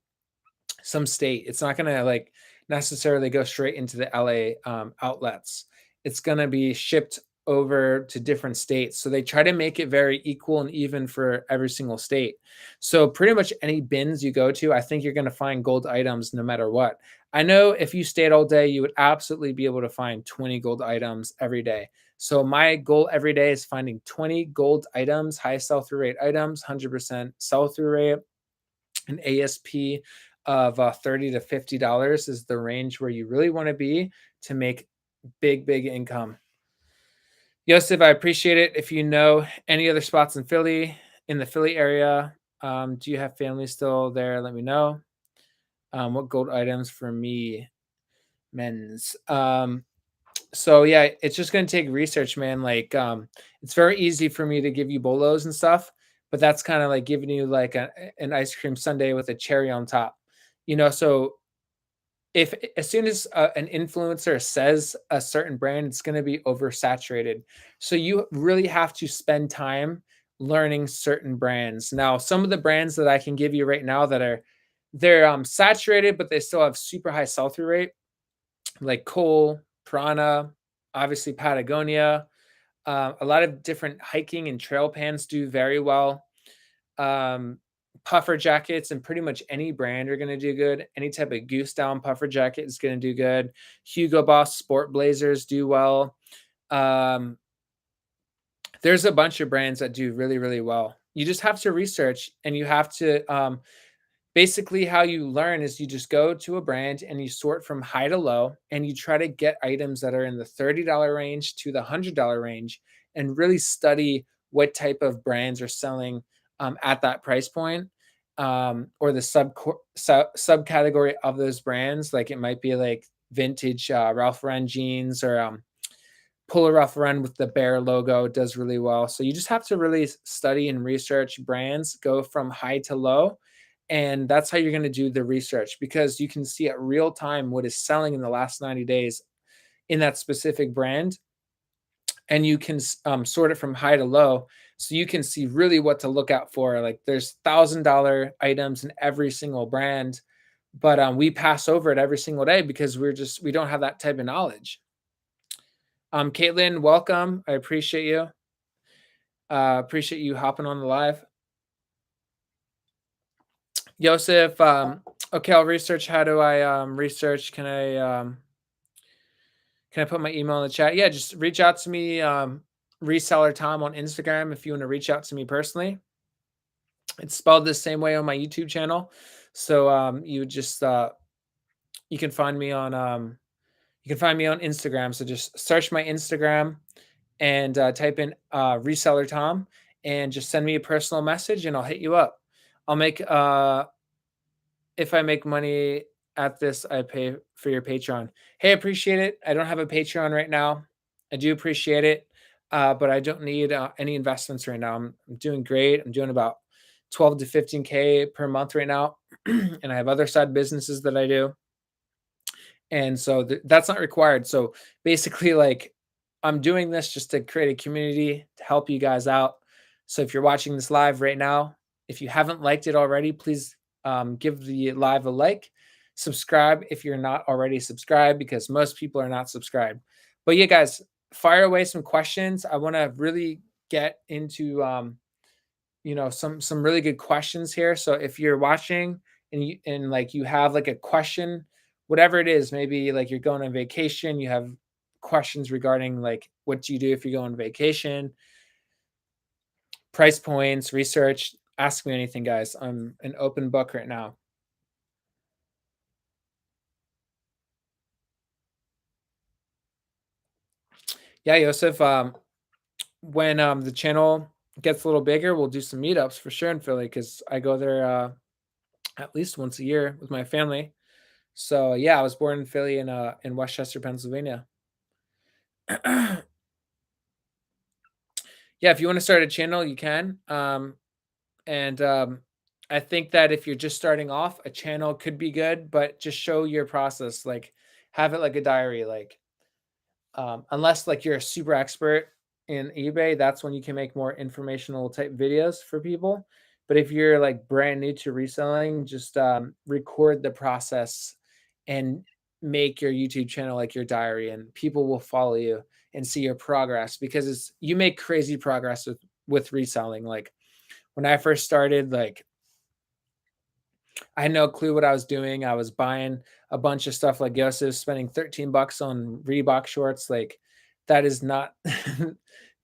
some state. It's not gonna like necessarily go straight into the LA outlets. It's gonna be shipped over to different states. So they try to make it very equal and even for every single state. So pretty much any bins you go to, I think you're gonna find gold items no matter what. I know if you stayed all day, you would absolutely be able to find 20 gold items every day. So my goal every day is finding 20 gold items, high sell-through rate items, 100% sell-through rate, an ASP of $30 to $50 is the range where you really want to be to make big income. Yosef, I appreciate it. If you know any other spots in Philly, in the Philly area, do you have family still there? Let me know. What gold items for me, men's? So yeah, it's just gonna take research, man. Like, it's very easy for me to give you bolos and stuff, but that's kind of like giving you like an ice cream sundae with a cherry on top, So if as soon as an influencer says a certain brand, it's going to be oversaturated. So you really have to spend time learning certain brands. Now, some of the brands that I can give you right now that are they're saturated, but they still have super high sell-through rate, like Cole, Prana, obviously Patagonia. A lot of different hiking and trail pants do very well. Um, Puffer jackets and pretty much any brand are going to do good. Any type of goose down puffer jacket is going to do good. Hugo Boss sport blazers do well. Um, there's a bunch of brands that do really well. You just have to research and you have to basically how you learn is you just go to a brand and you sort from high to low and you try to get items that are in the $30 range to the $100 range and really study what type of brands are selling at that price point, or the subcategory of those brands. Like it might be like vintage Ralph Lauren jeans or Polo Ralph Lauren with the bear logo does really well. So you just have to really study and research brands, go from high to low, and that's how you're going to do the research because you can see at real time what is selling in the last 90 days in that specific brand. And you can sort it from high to low. So you can see really what to look out for. Like there's $1,000 items in every single brand, but we pass over it every single day because we don't have that type of knowledge. Caitlin, welcome. I appreciate you. Appreciate you hopping on the live. Joseph, okay, I'll research. How do I research? Can I put my email in the chat? Yeah, just reach out to me, reseller Tom on Instagram if you want to reach out to me personally. It's spelled the same way on my YouTube channel. So you just you can find me on Instagram. So just search my Instagram and type in reseller Tom and just send me a personal message and I'll hit you up. I'll make if I make money at this, I pay for your Patreon. Hey, I appreciate it. I don't have a Patreon right now. I do appreciate it, but I don't need any investments right now. I'm doing great. I'm doing about 12 to 15K per month right now, and I have other side businesses that I do, and so that's not required. So basically, like I'm doing this just to create a community to help you guys out. So if you're watching this live right now, if you haven't liked it already, please give the live a like. Subscribe if you're not already subscribed, because most people are not subscribed. But yeah, guys, fire away some questions. I want to really get into some really good questions here. So if you're watching and like you have like a question, whatever it is, maybe like you're going on vacation, you have questions regarding like what do you do if you go on vacation, price points, research, ask me anything, guys. I'm an open book right now. Yeah, Yosef, when, the channel gets a little bigger, we'll do some meetups for sure in Philly because I go there, at least once a year with my family. So, yeah, I was born in Philly in Westchester, Pennsylvania. Yeah, if you wanna start a channel, you can, and, I think that if you're just starting off, a channel could be good, but just show your process, like, have it like a diary, like, unless, like, you're a super expert in eBay, that's when you can make more informational type videos for people. But if you're, like, brand new to reselling, just, record the process and make your YouTube channel like your diary, and people will follow you and see your progress because you make crazy progress with reselling. Like, when I first started, like, I had no clue what I was doing. I was buying a bunch of stuff like Yosef, spending 13 bucks on Reebok shorts. Like, that is not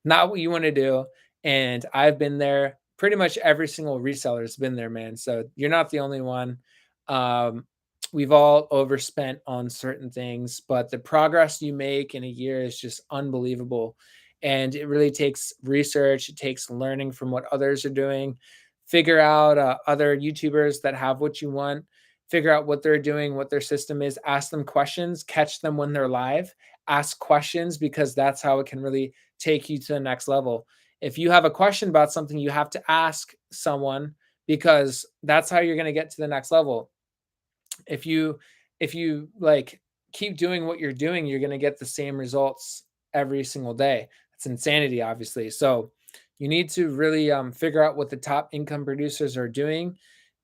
not what you want to do. And I've been there. Pretty much every single reseller has been there, man. So you're not the only one. Um, we've all overspent on certain things, but the progress you make in a year is just unbelievable. And it really takes research, it takes learning from what others are doing, figure out other YouTubers that have what you want, figure out what they're doing, what their system is, ask them questions, catch them when they're live, ask questions because that's how it can really take you to the next level. If you have a question about something, you have to ask someone because that's how you're going to get to the next level. If you like keep doing what you're doing, you're going to get the same results every single day. It's insanity, obviously. So you need to really figure out what the top income producers are doing,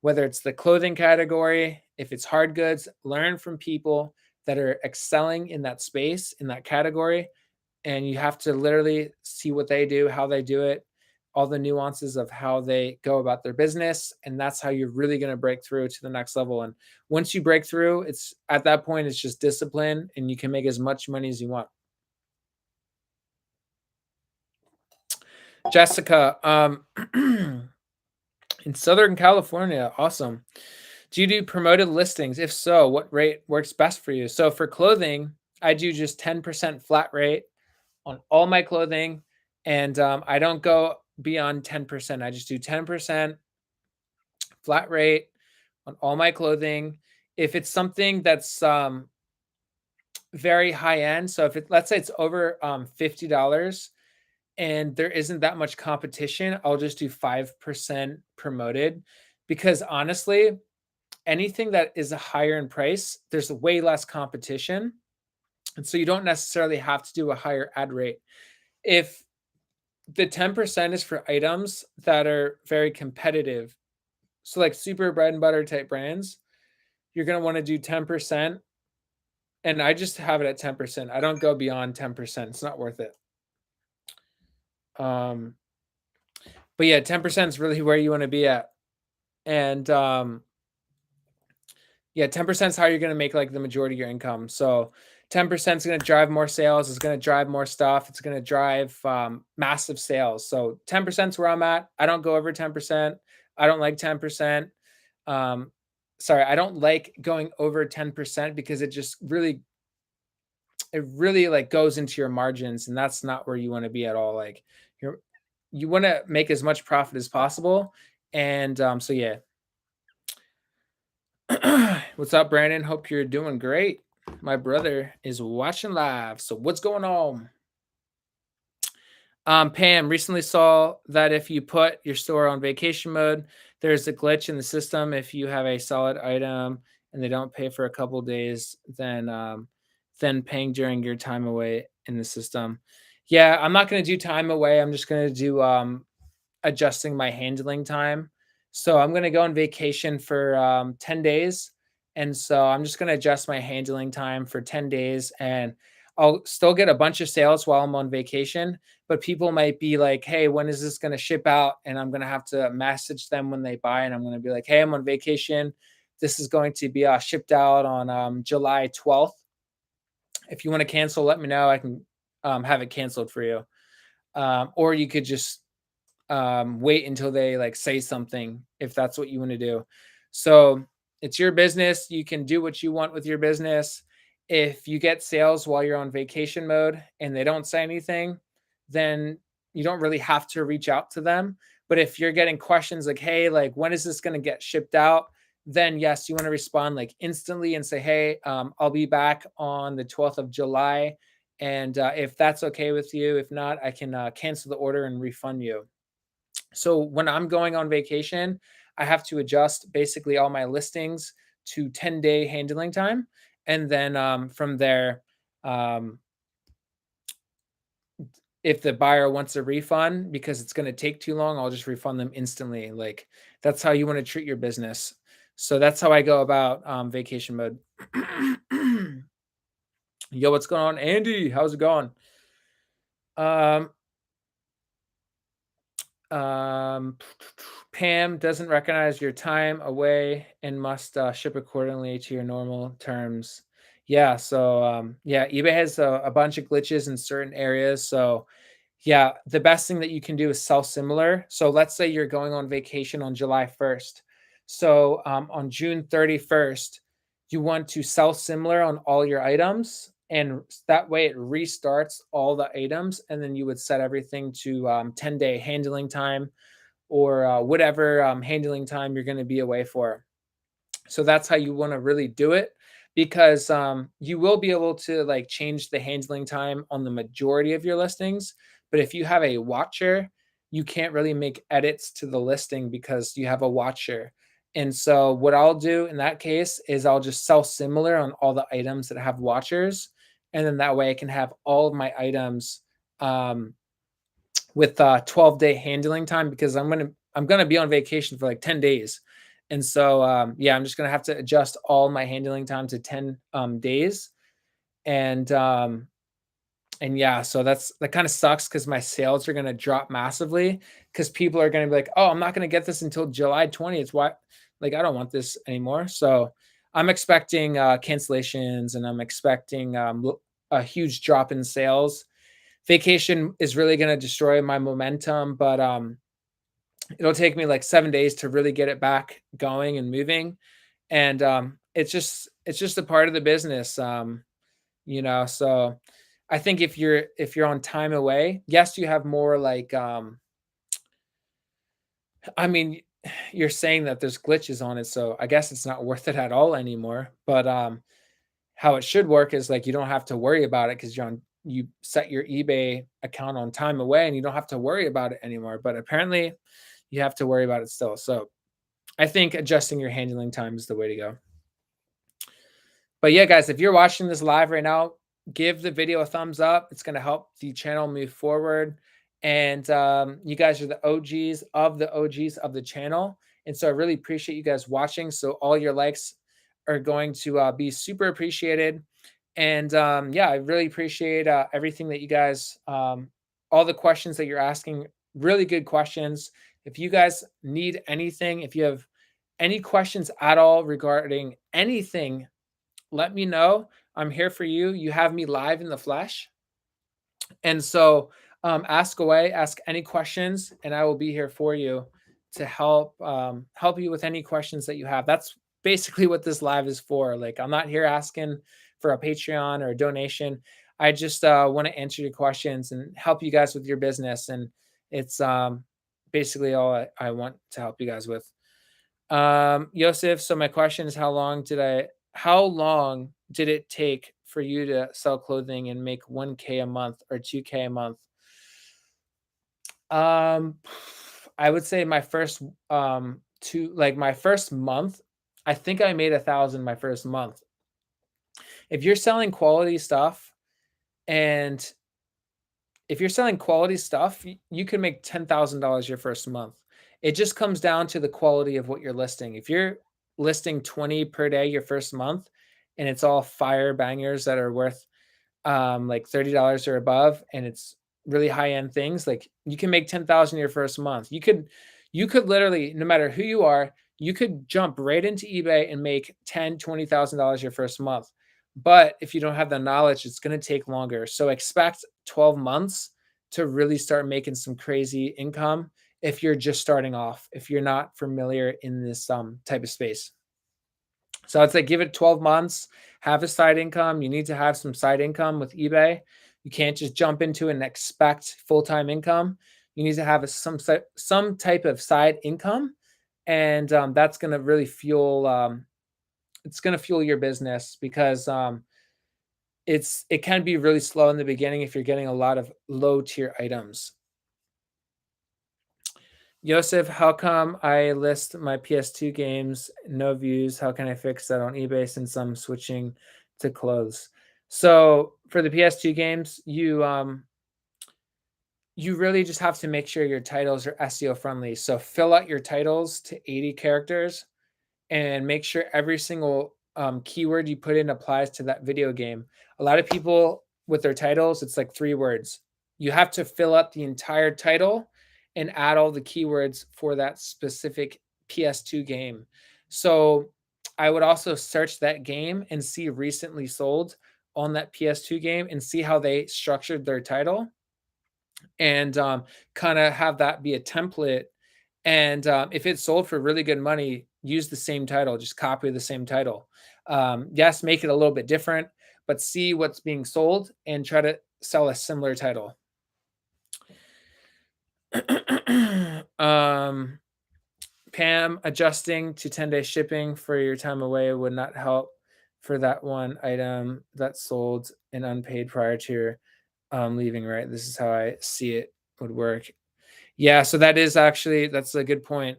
whether it's the clothing category, if it's hard goods, learn from people that are excelling in that space, in that category, and you have to literally see what they do, how they do it, all the nuances of how they go about their business, and that's how you're really going to break through to the next level. And once you break through, it's at that point it's just discipline, and you can make as much money as you want. Jessica, in Southern California, awesome. Do you do promoted listings? If so, what rate works best for you? So for clothing, I do just 10% flat rate on all my clothing, and I don't go beyond 10%. I just do 10% flat rate on all my clothing. If it's something that's very high end, so if it, let's say it's over $50 and there isn't that much competition, I'll just do 5% promoted because honestly, anything that is higher in price, there's way less competition. And so you don't necessarily have to do a higher ad rate. If the 10% is for items that are very competitive, so like super bread and butter type brands, you're going to want to do 10%. And I just have it at 10%. I don't go beyond 10%. It's not worth it. Um, but yeah, 10% is really where you want to be at. And yeah, 10% is how you're going to make like the majority of your income. So 10% is going to drive more sales. It's going to drive more stuff. It's going to drive massive sales. So 10% is where I'm at. I don't go over 10%. I don't like 10%. Sorry, I don't like going over 10% because it really like goes into your margins, and that's not where you want to be at all. Like you want to make as much profit as possible. And so yeah. What's up, Brandon? Hope you're doing great. My brother is watching live. So what's going on? Pam, recently saw that if you put your store on vacation mode, there's a glitch in the system. If you have a solid item and they don't pay for a couple days, then paying during your time away in the system. Yeah, I'm not going to do time away. I'm just going to do adjusting my handling time. So I'm going to go on vacation for 10 days. And so I'm just going to adjust my handling time for 10 days, and I'll still get a bunch of sales while I'm on vacation. But people might be like, hey, when is this going to ship out? And I'm going to have to message them when they buy. And I'm going to be like, hey, I'm on vacation. This is going to be shipped out on July 12th. If you want to cancel, let me know. I can have it canceled for you. Or you could just wait until they like say something if that's what you want to do. So it's your business. You can do what you want with your business. if you get sales while you're on vacation mode and they don't say anything, then you don't really have to reach out to them. But if you're getting questions like, hey, like, when is this going to get shipped out? Then yes, you want to respond like instantly and say, hey, I'll be back on the 12th of July. And if that's okay with you, if not, I can cancel the order and refund you. So when I'm going on vacation, I have to adjust basically all my listings to 10-day handling time. And then from there, um, if the buyer wants a refund because it's going to take too long, I'll just refund them instantly. Like that's how you want to treat your business. So that's how I go about vacation mode. Yo, what's going on, Andy? How's it going? Um, Um, Pam doesn't recognize your time away and must ship accordingly to your normal terms. Yeah, so yeah, eBay has a bunch of glitches in certain areas. So yeah, the best thing that you can do is sell similar. So let's say you're going on vacation on July 1st. So on June 31st, you want to sell similar on all your items. And that way it restarts all the items. And then you would set everything to 10-day handling time or whatever handling time you're going to be away for. So that's how you want to really do it because you will be able to like change the handling time on the majority of your listings. But if you have a watcher, you can't really make edits to the listing because you have a watcher. And so what I'll do in that case is I'll just sell similar on all the items that have watchers. And then that way I can have all of my items um, with 12-day handling time because I'm gonna be on vacation for like 10 days. And so yeah, I'm just gonna have to adjust all my handling time to 10 days. And and yeah, so that kind of sucks because my sales are gonna drop massively because people are gonna be like, oh, I'm not gonna get this until July 20th. Why? Like, I don't want this anymore. So I'm expecting cancellations and I'm expecting a huge drop in sales. Vacation is really going to destroy my momentum, but it'll take me like 7 days to really get it back going and moving. And it's just a part of the business, so I think if you're on time away, yes, you have more like I mean, you're saying that there's glitches on it, so I guess it's not worth it at all anymore. But how it should work is like you don't have to worry about it because you set your eBay account on time away and you don't have to worry about it anymore. But apparently you have to worry about it still. So I think adjusting your handling time is the way to go. But yeah, guys, if you're watching this live right now, give the video a thumbs up. It's going to help the channel move forward. And you guys are the OGs of the channel. And so I really appreciate you guys watching. So all your likes are going to be super appreciated. And yeah, I really appreciate everything that you guys, all the questions that you're asking, really good questions. If you guys need anything, if you have any questions at all regarding anything, let me know. I'm here for you. You have me live in the flesh. And so ask away, ask any questions, and I will be here for you to help you with any questions that you have. That's basically what this live is for. Like, I'm not here asking for a Patreon or a donation. I just want to answer your questions and help you guys with your business. And it's basically all I want to help you guys with. Yosef, so my question is how long did it take for you to sell clothing and make 1K a month or 2K a month? Um, I would say my first month, I think I made 1,000 my first month. If you're selling quality stuff and if you're selling quality stuff, you can make $10,000 your first month. It just comes down to the quality of what you're listing. If you're listing 20 per day your first month and it's all fire bangers that are worth like $30 or above and it's really high end things, like you can make 10,000 your first month. You could literally, no matter who you are, you could jump right into eBay and make $20,000 your first month. But if you don't have the knowledge, it's going to take longer. So expect 12 months to really start making some crazy income if you're just starting off, if you're not familiar in this type of space. So I'd say give it 12 months, have a side income. You need to have some side income with eBay. You can't just jump into and expect full-time income. You need to have some type of side income, and that's going to really fuel. It's going to fuel your business because it can be really slow in the beginning if you're getting a lot of low tier items. Yosef, how come I list my PS2 games, no views? How can I fix that on eBay since I'm switching to clothes? So for the PS2 games, you really just have to make sure your titles are SEO friendly. So fill out your titles to 80 characters and make sure every single keyword you put in applies to that video game. A lot of people with their titles, it's like 3 words. You have to fill out the entire title and add all the keywords for that specific PS2 game. So I would also search that game and see recently sold on that PS2 game and see how they structured their title, and kind of have that be a template. And if it's sold for really good money, use the same title, just copy the same title. Yes, make it a little bit different, but see what's being sold and try to sell a similar title. Pam, adjusting to 10-day shipping for your time away would not help for that one item that sold and unpaid prior to your leaving, right? This is how I see it would work. Yeah, so that's a good point.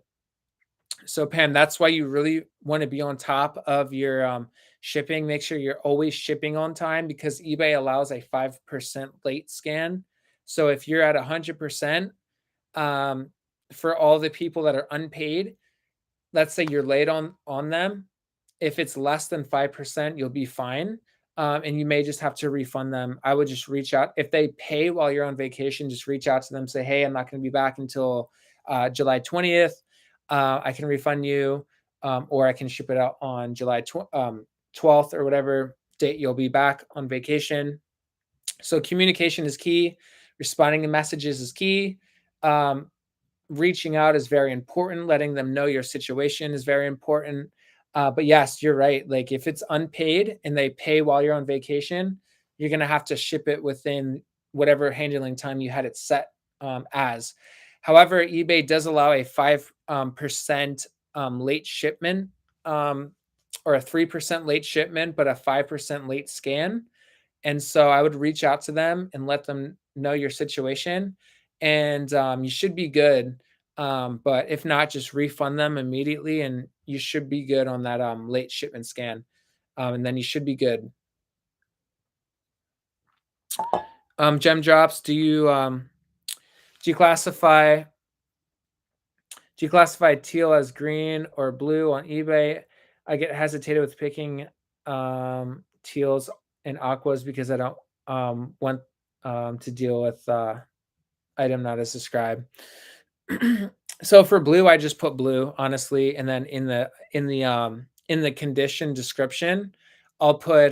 So Pam, that's why you really want to be on top of your shipping. Make sure you're always shipping on time because eBay allows a 5% late scan. So if you're at 100%, for all the people that are unpaid, let's say you're late on them, if it's less than 5%, you'll be fine. And you may just have to refund them. I would just reach out. If they pay while you're on vacation, just reach out to them, say, hey, I'm not going to be back until July 20th. I can refund you, or I can ship it out on July 12th or whatever date you'll be back on vacation. So communication is key. Responding to messages is key. Reaching out is very important. Letting them know your situation is very important. But yes, you're right. Like if it's unpaid and they pay while you're on vacation, you're going to have to ship it within whatever handling time you had it set as. However, eBay does allow a 5% late shipment, or a 3% late shipment, but a 5% late scan. And so I would reach out to them and let them know your situation, and you should be good. But if not, just refund them immediately, and you should be good on that late shipment scan, and then you should be good. Gem drops. Do you classify teal as green or blue on eBay? I get hesitated with picking teals and aquas because I don't want to deal with item not as described. So for blue, I just put blue, honestly, and then in the condition description, I'll put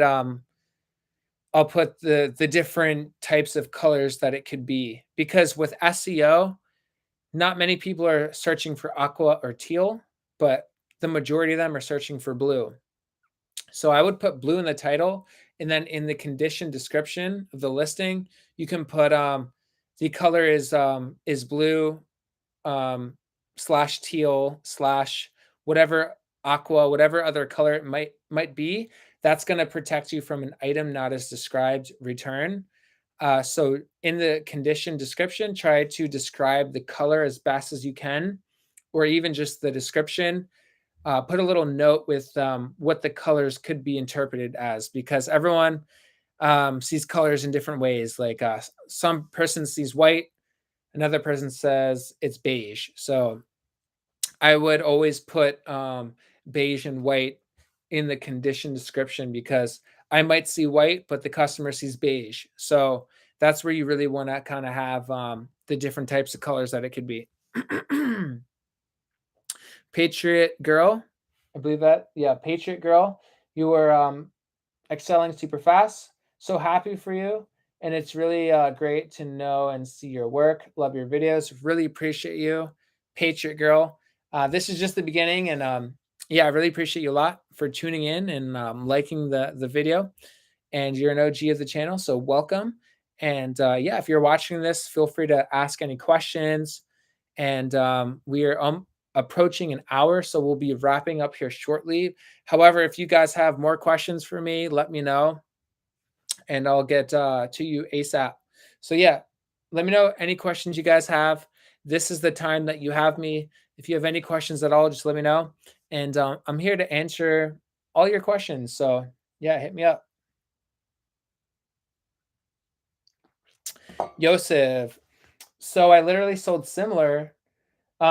the different types of colors that it could be, because with SEO, not many people are searching for aqua or teal, but the majority of them are searching for blue. So I would put blue in the title, and then in the condition description of the listing, you can put the color is blue slash teal slash whatever aqua, whatever other color it might be. That's going to protect you from an item not as described return. So in the condition description, try to describe the color as best as you can, or even just the description. Put a little note with what the colors could be interpreted as, because everyone sees colors in different ways. Like some person sees white, another person says it's beige. So I would always put beige and white in the condition description, because I might see white, but the customer sees beige. So that's where you really want to kind of have the different types of colors that it could be. Patriot Girl, I believe that. Yeah, Patriot Girl, you were excelling super fast. So happy for you. And it's really great to know and see your work. Love your videos. Really appreciate you, Patriot Girl. This is just the beginning, and Yeah, I really appreciate you a lot for tuning in and liking the video. And you're an OG of the channel, so welcome. And yeah, if you're watching this, feel free to ask any questions. And we are approaching an hour, so we'll be wrapping up here shortly. However, if you guys have more questions for me, let me know, and I'll get to you ASAP. So yeah, let me know any questions you guys have. This is the time that you have me. If you have any questions at all, just let me know, and I'm here to answer all your questions. So yeah, hit me up. Yosef. So I literally sold similar.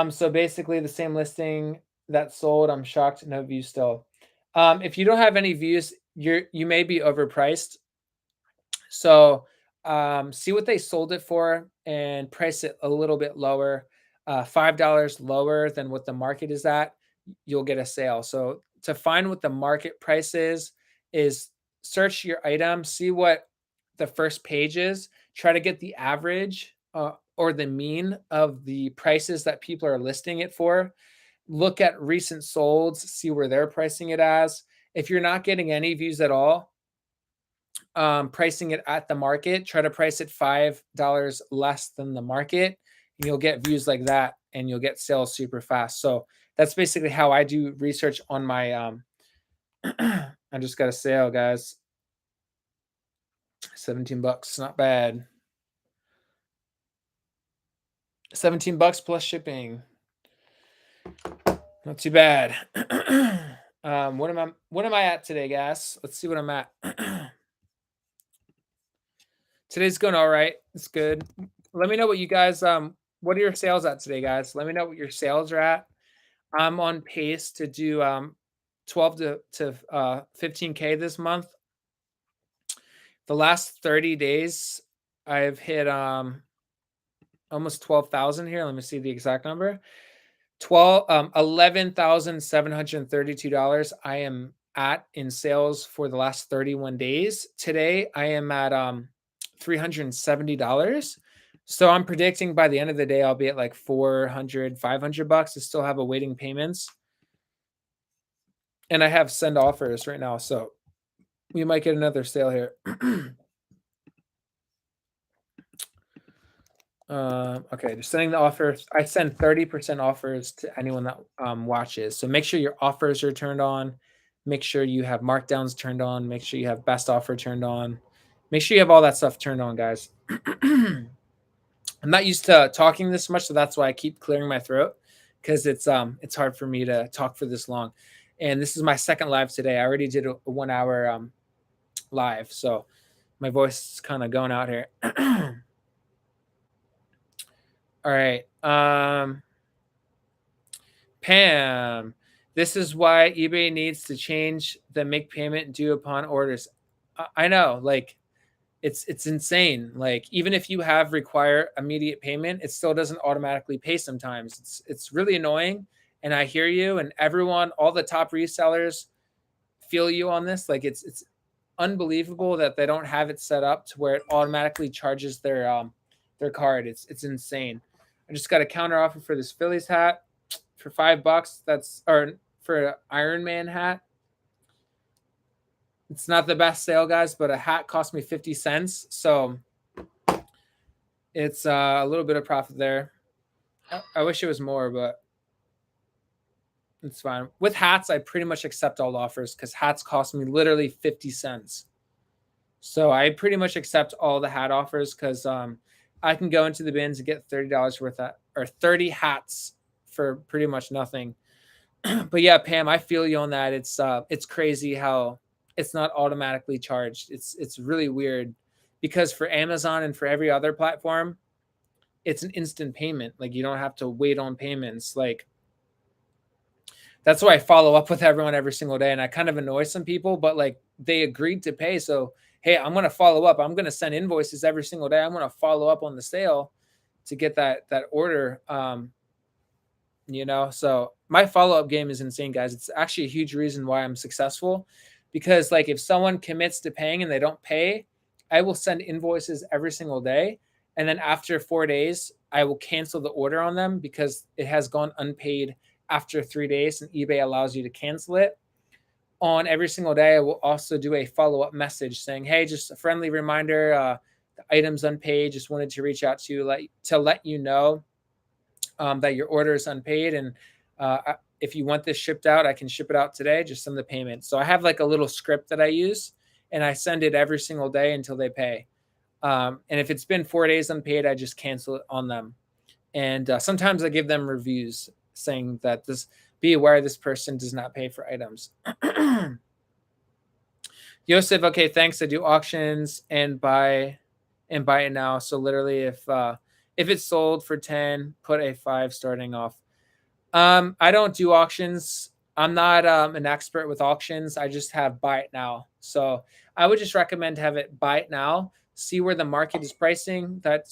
So basically the same listing that sold. I'm shocked, no views still. If you don't have any views, you may be overpriced. So see what they sold it for and price it a little bit lower, $5 lower than what the market is at. You'll get a sale. So to find what the market price is search your item, see what the first page is, try to get the average or the mean of the prices that people are listing it for. Look at recent solds, see where they're pricing it as. If you're not getting any views at all, pricing it at the market, try to price it $5 less than the market, and you'll get views like that, and you'll get sales super fast. So that's basically how I do research on my I just got a sale, guys. 17 bucks, not bad. 17 bucks plus shipping. Not too bad. What am I at today, guys? Let's see what I'm at. Today's going all right. It's good. Let me know what you guys what are your sales at today, guys? Let me know what your sales are at. I'm on pace to do 12 to 15K this month. The last 30 days I've hit almost 12,000 here. Let me see the exact number. 11,732 I am at in sales for the last 31 days. Today I am at $370. So I'm predicting by the end of the day I'll be at like 400, 500 bucks to still have awaiting payments. And I have send offers right now, so we might get another sale here. Okay, just sending the offers. I send 30% offers to anyone that watches. So make sure your offers are turned on. Make sure you have markdowns turned on. Make sure you have best offer turned on. Make sure you have all that stuff turned on, guys. I'm not used to talking this much, so that's why I keep clearing my throat, because it's hard for me to talk for this long. And this is my second live today. I already did a 1 hour live, so my voice is kind of going out here. All right. Pam, this is why eBay needs to change the make payment due upon orders. I know, like it's insane. Like even if you have require immediate payment, it still doesn't automatically pay sometimes. It's really annoying. And I hear you, and everyone, all the top resellers feel you on this. Like it's unbelievable that they don't have it set up to where it automatically charges their card. It's insane. I just got a counter offer for this Phillies hat for $5. That's or for an Iron Man hat. It's not the best sale, guys, but a hat cost me 50 cents. So it's a little bit of profit there. I wish it was more, but it's fine. With hats, I pretty much accept all offers because hats cost me literally 50 cents. So I pretty much accept all the hat offers because I can go into the bins and get $30 worth of, or 30 hats for pretty much nothing. But yeah, Pam, I feel you on that. It's crazy how it's not automatically charged. It's really weird because for Amazon and for every other platform, it's an instant payment. Like you don't have to wait on payments. Like that's why I follow up with everyone every single day, and I kind of annoy some people, but like they agreed to pay, so hey, I'm gonna follow up. I'm gonna send invoices every single day. I'm gonna follow up on the sale to get that order. So my follow-up game is insane, guys. It's actually a huge reason why I'm successful, because like if someone commits to paying and they don't pay, I will send invoices every single day, and then after 4 days I will cancel the order on them because it has gone unpaid after 3 days, and eBay allows you to cancel it. On every single day, I will also do a follow-up message saying, hey, just a friendly reminder, the item's unpaid. Just wanted to reach out to you to let you know that your order is unpaid. And if you want this shipped out, I can ship it out today. Just send the payment. So I have like a little script that I use, and I send it every single day until they pay. And if it's been 4 days unpaid, I just cancel it on them. And sometimes I give them reviews saying that be aware this person does not pay for items. Yosef, okay, thanks. I do auctions and buy it now. So literally, if it's sold for 10, put a 5 starting off. I don't do auctions. I'm not an expert with auctions. I just have buy it now. So I would just recommend have it buy it now. See where the market is pricing that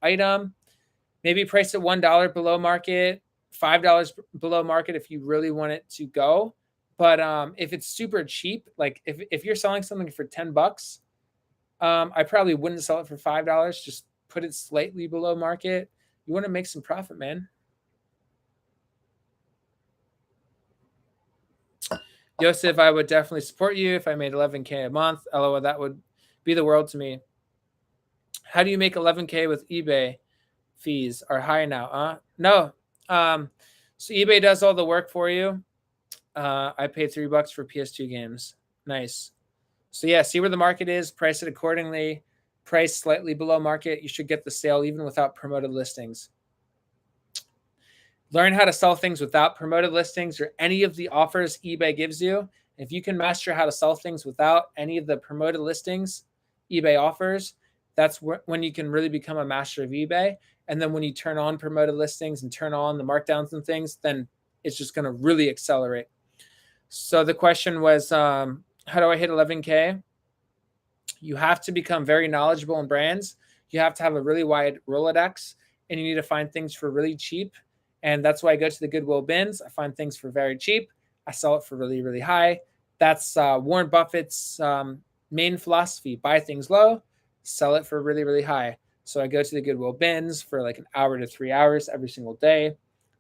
item. Maybe price it $1 below market, $5 below market if you really want it to go. But if it's super cheap, like if you're selling something for $10, I probably wouldn't sell it for $5. Just put it slightly below market. You want to make some profit, man. Yosef, I would definitely support you if I made 11K a month. LOL, that would be the world to me. How do you make 11K with eBay? Fees are high now. No. So eBay does all the work for you. I paid $3 for PS2 games. Nice. So yeah, see where the market is, price it accordingly, price slightly below market. You should get the sale even without promoted listings. Learn how to sell things without promoted listings or any of the offers eBay gives you. If you can master how to sell things without any of the promoted listings eBay offers, that's when you can really become a master of eBay. And then when you turn on promoted listings and turn on the markdowns and things, then it's just going to really accelerate. So the question was, how do I hit 11K? You have to become very knowledgeable in brands. You have to have a really wide Rolodex, and you need to find things for really cheap. And that's why I go to the Goodwill bins. I find things for very cheap. I sell it for really, really high. That's Warren Buffett's main philosophy. Buy things low, sell it for really, really high. So I go to the Goodwill bins for like an hour to 3 hours every single day.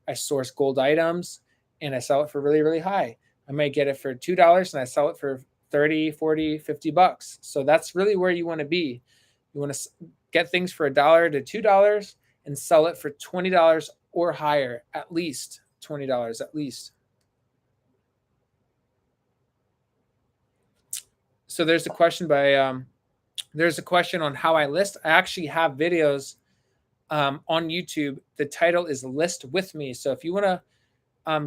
I source gold items, and I sell it for really, really high. I might get it for $2, and I sell it for 30, 40, 50 bucks. So that's really where you want to be. You want to get things for $1 to $2 and sell it for $20 or higher, at least $20 at least. So there's a question on how I list. I actually have videos on YouTube. The title is List With Me. So if you want to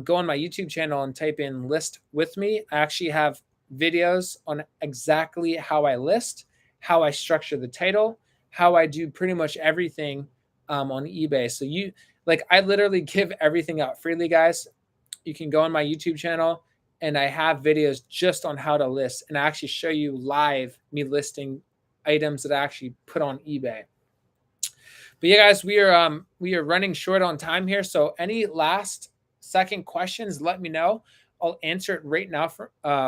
go on my YouTube channel and type in List With Me, I actually have videos on exactly how I list, how I structure the title, how I do pretty much everything on eBay. So I literally give everything out freely, guys. You can go on my YouTube channel, and I have videos just on how to list, and I actually show you live me listing items that I actually put on eBay. But yeah, guys, we are running short on time here. So any last second questions, let me know. I'll answer it right now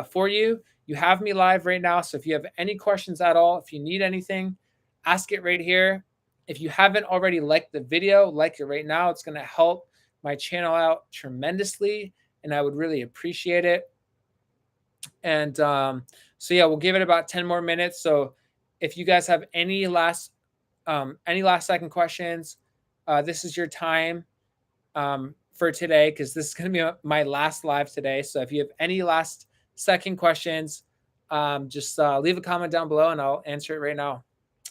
for you. You have me live right now. So if you have any questions at all, if you need anything, ask it right here. If you haven't already liked the video, like it right now. It's going to help my channel out tremendously, and I would really appreciate it. And so yeah, we'll give it about 10 more minutes. So if you guys have any last second questions, this is your time for today, because this is going to be my last live today. So if you have any last second questions, just leave a comment down below and I'll answer it right now.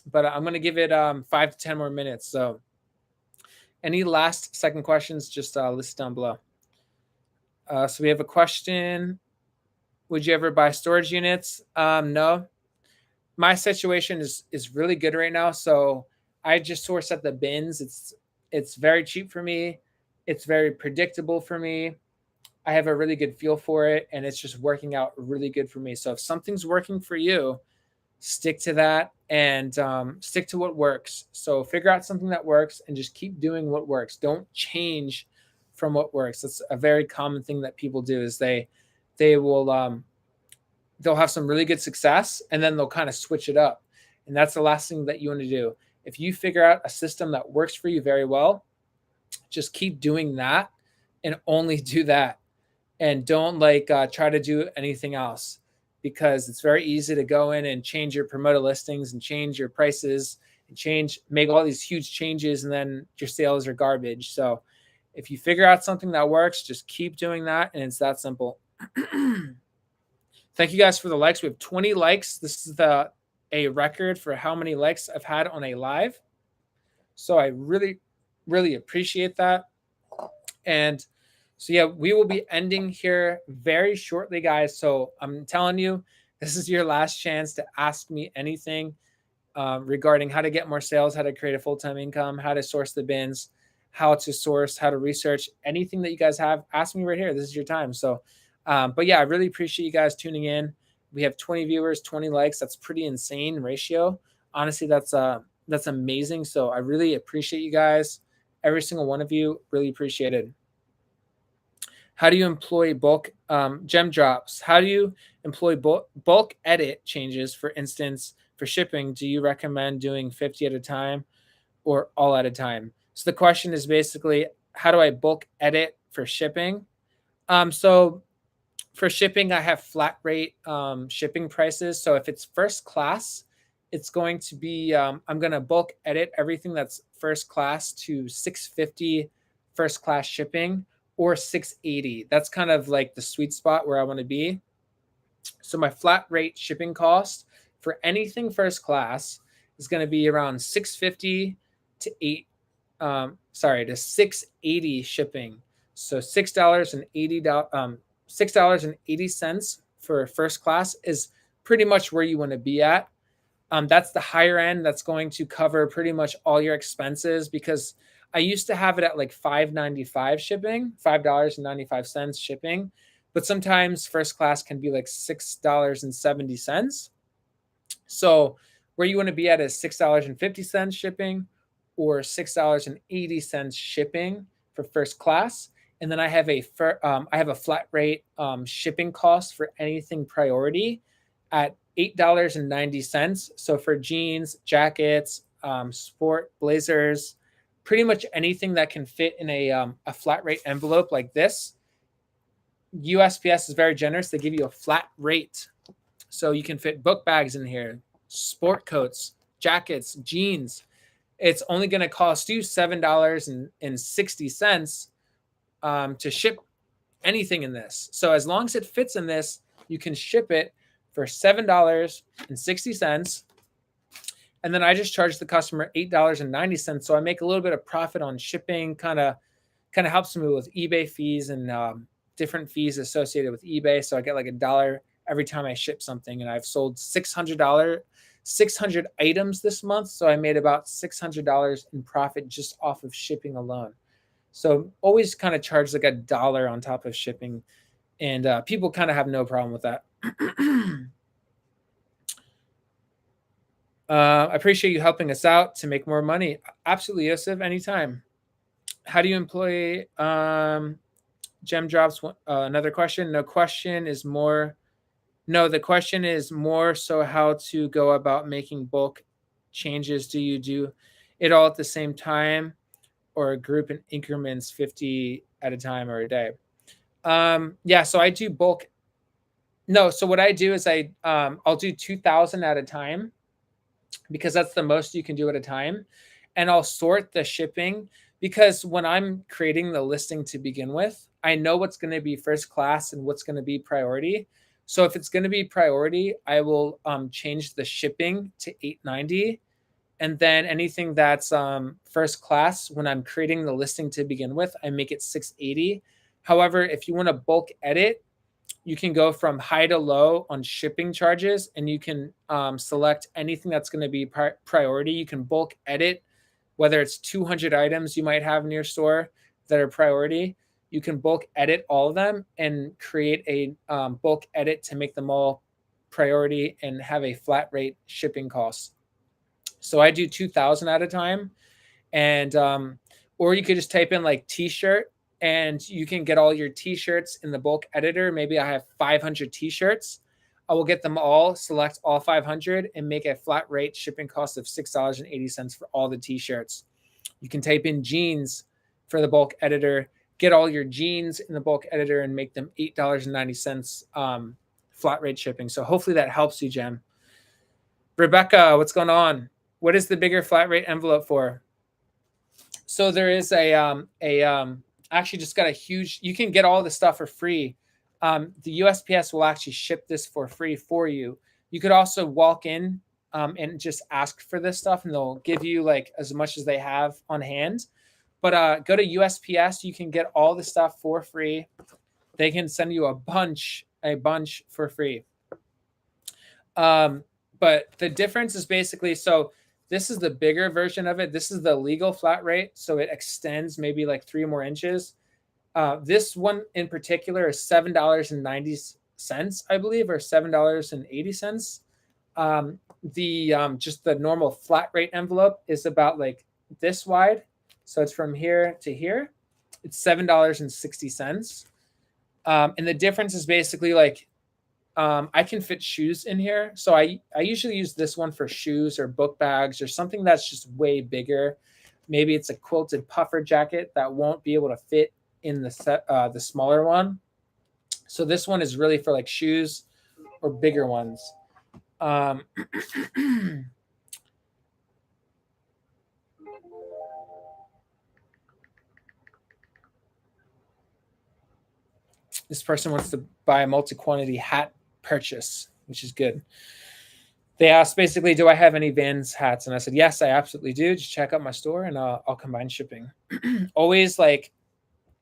But I'm going to give it 5 to 10 more minutes. So any last second questions, just list down below. So we have a question. Would you ever buy storage units? No. My situation is really good right now. So I just source at the bins. It's very cheap for me. It's very predictable for me. I have a really good feel for it, and it's just working out really good for me. So if something's working for you, stick to that and stick to what works. So figure out something that works and just keep doing what works. Don't change from what works. That's a very common thing that people do, is they'll have some really good success and then they'll kind of switch it up. And that's the last thing that you want to do. If you figure out a system that works for you very well, just keep doing that and only do that. And don't like try to do anything else, because it's very easy to go in and change your promoted listings and change your prices and make all these huge changes, and then your sales are garbage. So if you figure out something that works, just keep doing that, and it's that simple. Thank you guys for the likes. We have 20 likes. This is a record for how many likes I've had on a live. So I really, really appreciate that. And so yeah, we will be ending here very shortly, guys. So I'm telling you, this is your last chance to ask me anything regarding how to get more sales, how to create a full-time income, how to source the bins, how to research, anything that you guys have. Ask me right here. This is your time. So, but yeah, I really appreciate you guys tuning in. We have 20 viewers, 20 likes. That's pretty insane ratio. Honestly, that's amazing. So I really appreciate you guys. Every single one of you, really appreciated. How do you employ bulk gem drops? How do you employ bulk edit changes? For instance, for shipping, do you recommend doing 50 at a time or all at a time? So the question is basically, how do I bulk edit for shipping? So for shipping, I have flat rate shipping prices. So if it's first class, it's going to be, I'm going to bulk edit everything that's first class to $650 first class shipping, or $680. That's kind of like the sweet spot where I want to be. So my flat rate shipping cost for anything first class is going to be around $650 to $680 shipping. So $6.80 for first class is pretty much where you want to be at. That's the higher end. That's going to cover pretty much all your expenses, because I used to have it at like $5.95 shipping, $5.95 shipping, but sometimes first class can be like $6.70. So where you want to be at is $6.50 shipping or $6.80 shipping for first class. And then I have a flat rate shipping cost for anything priority at $8.90. So for jeans, jackets, sport blazers, pretty much anything that can fit in a flat rate envelope like this, USPS is very generous. They give you a flat rate. So you can fit book bags in here, sport coats, jackets, jeans. It's only going to cost you $7.60 to ship anything in this. So as long as it fits in this, you can ship it for $7.60. And then I just charge the customer $8.90. So I make a little bit of profit on shipping, kind of helps me with eBay fees and different fees associated with eBay. So I get like $1 every time I ship something. And I've sold $600 items this month. So I made about $600 in profit just off of shipping alone. So always kind of charge like $1 on top of shipping. And people kind of have no problem with that. I appreciate you helping us out to make more money. Absolutely, Yosef, anytime. How do you employ gem drops? Another question. The question is more so how to go about making bulk changes. Do you do it all at the same time, or a group in increments, 50 at a time or a day? Yeah, so I do bulk. No, so what I do is I'll do 2,000 at a time, because that's the most you can do at a time. And I'll sort the shipping, because when I'm creating the listing to begin with, I know what's going to be first class and what's going to be priority. So if it's going to be priority, I will change the shipping to $8.90. And then anything that's first class, when I'm creating the listing to begin with, I make it $6.80. However, if you want to bulk edit, you can go from high to low on shipping charges, and you can select anything that's going to be priority. You can bulk edit, whether it's 200 items you might have in your store that are priority. You can bulk edit all of them and create a bulk edit to make them all priority and have a flat rate shipping cost. So I do 2,000 at a time. And or you could just type in like t-shirt, and you can get all your t-shirts in the bulk editor. Maybe I have 500 t-shirts. I will get them all, select all 500, and make a flat rate shipping cost of $6.80 for all the t-shirts. You can type in jeans for the bulk editor, get all your jeans in the bulk editor and make them $8.90 flat rate shipping. So hopefully that helps you, Jem. Rebecca, what's going on? What is the bigger flat rate envelope for? So there is actually just got a huge, you can get all the stuff for free. The USPS will actually ship this for free for you. You could also walk in and just ask for this stuff, and they'll give you like as much as they have on hand. But go to USPS, you can get all the stuff for free. They can send you a bunch for free. But the difference is basically, so this is the bigger version of it. This is the legal flat rate. So it extends maybe like 3 more inches. This one in particular is $7.90, I believe, or $7.80. Just the normal flat rate envelope is about like this wide. So it's from here to here. It's $7.60. And the difference is basically like, I can fit shoes in here. So I usually use this one for shoes or book bags or something that's just way bigger. Maybe it's a quilted puffer jacket that won't be able to fit in the smaller one. So this one is really for like shoes or bigger ones. This person wants to buy a multi-quantity hat purchase, which is good. They asked basically, do I have any Vans hats? And I said, yes, I absolutely do. Just check out my store and I'll combine shipping. Always like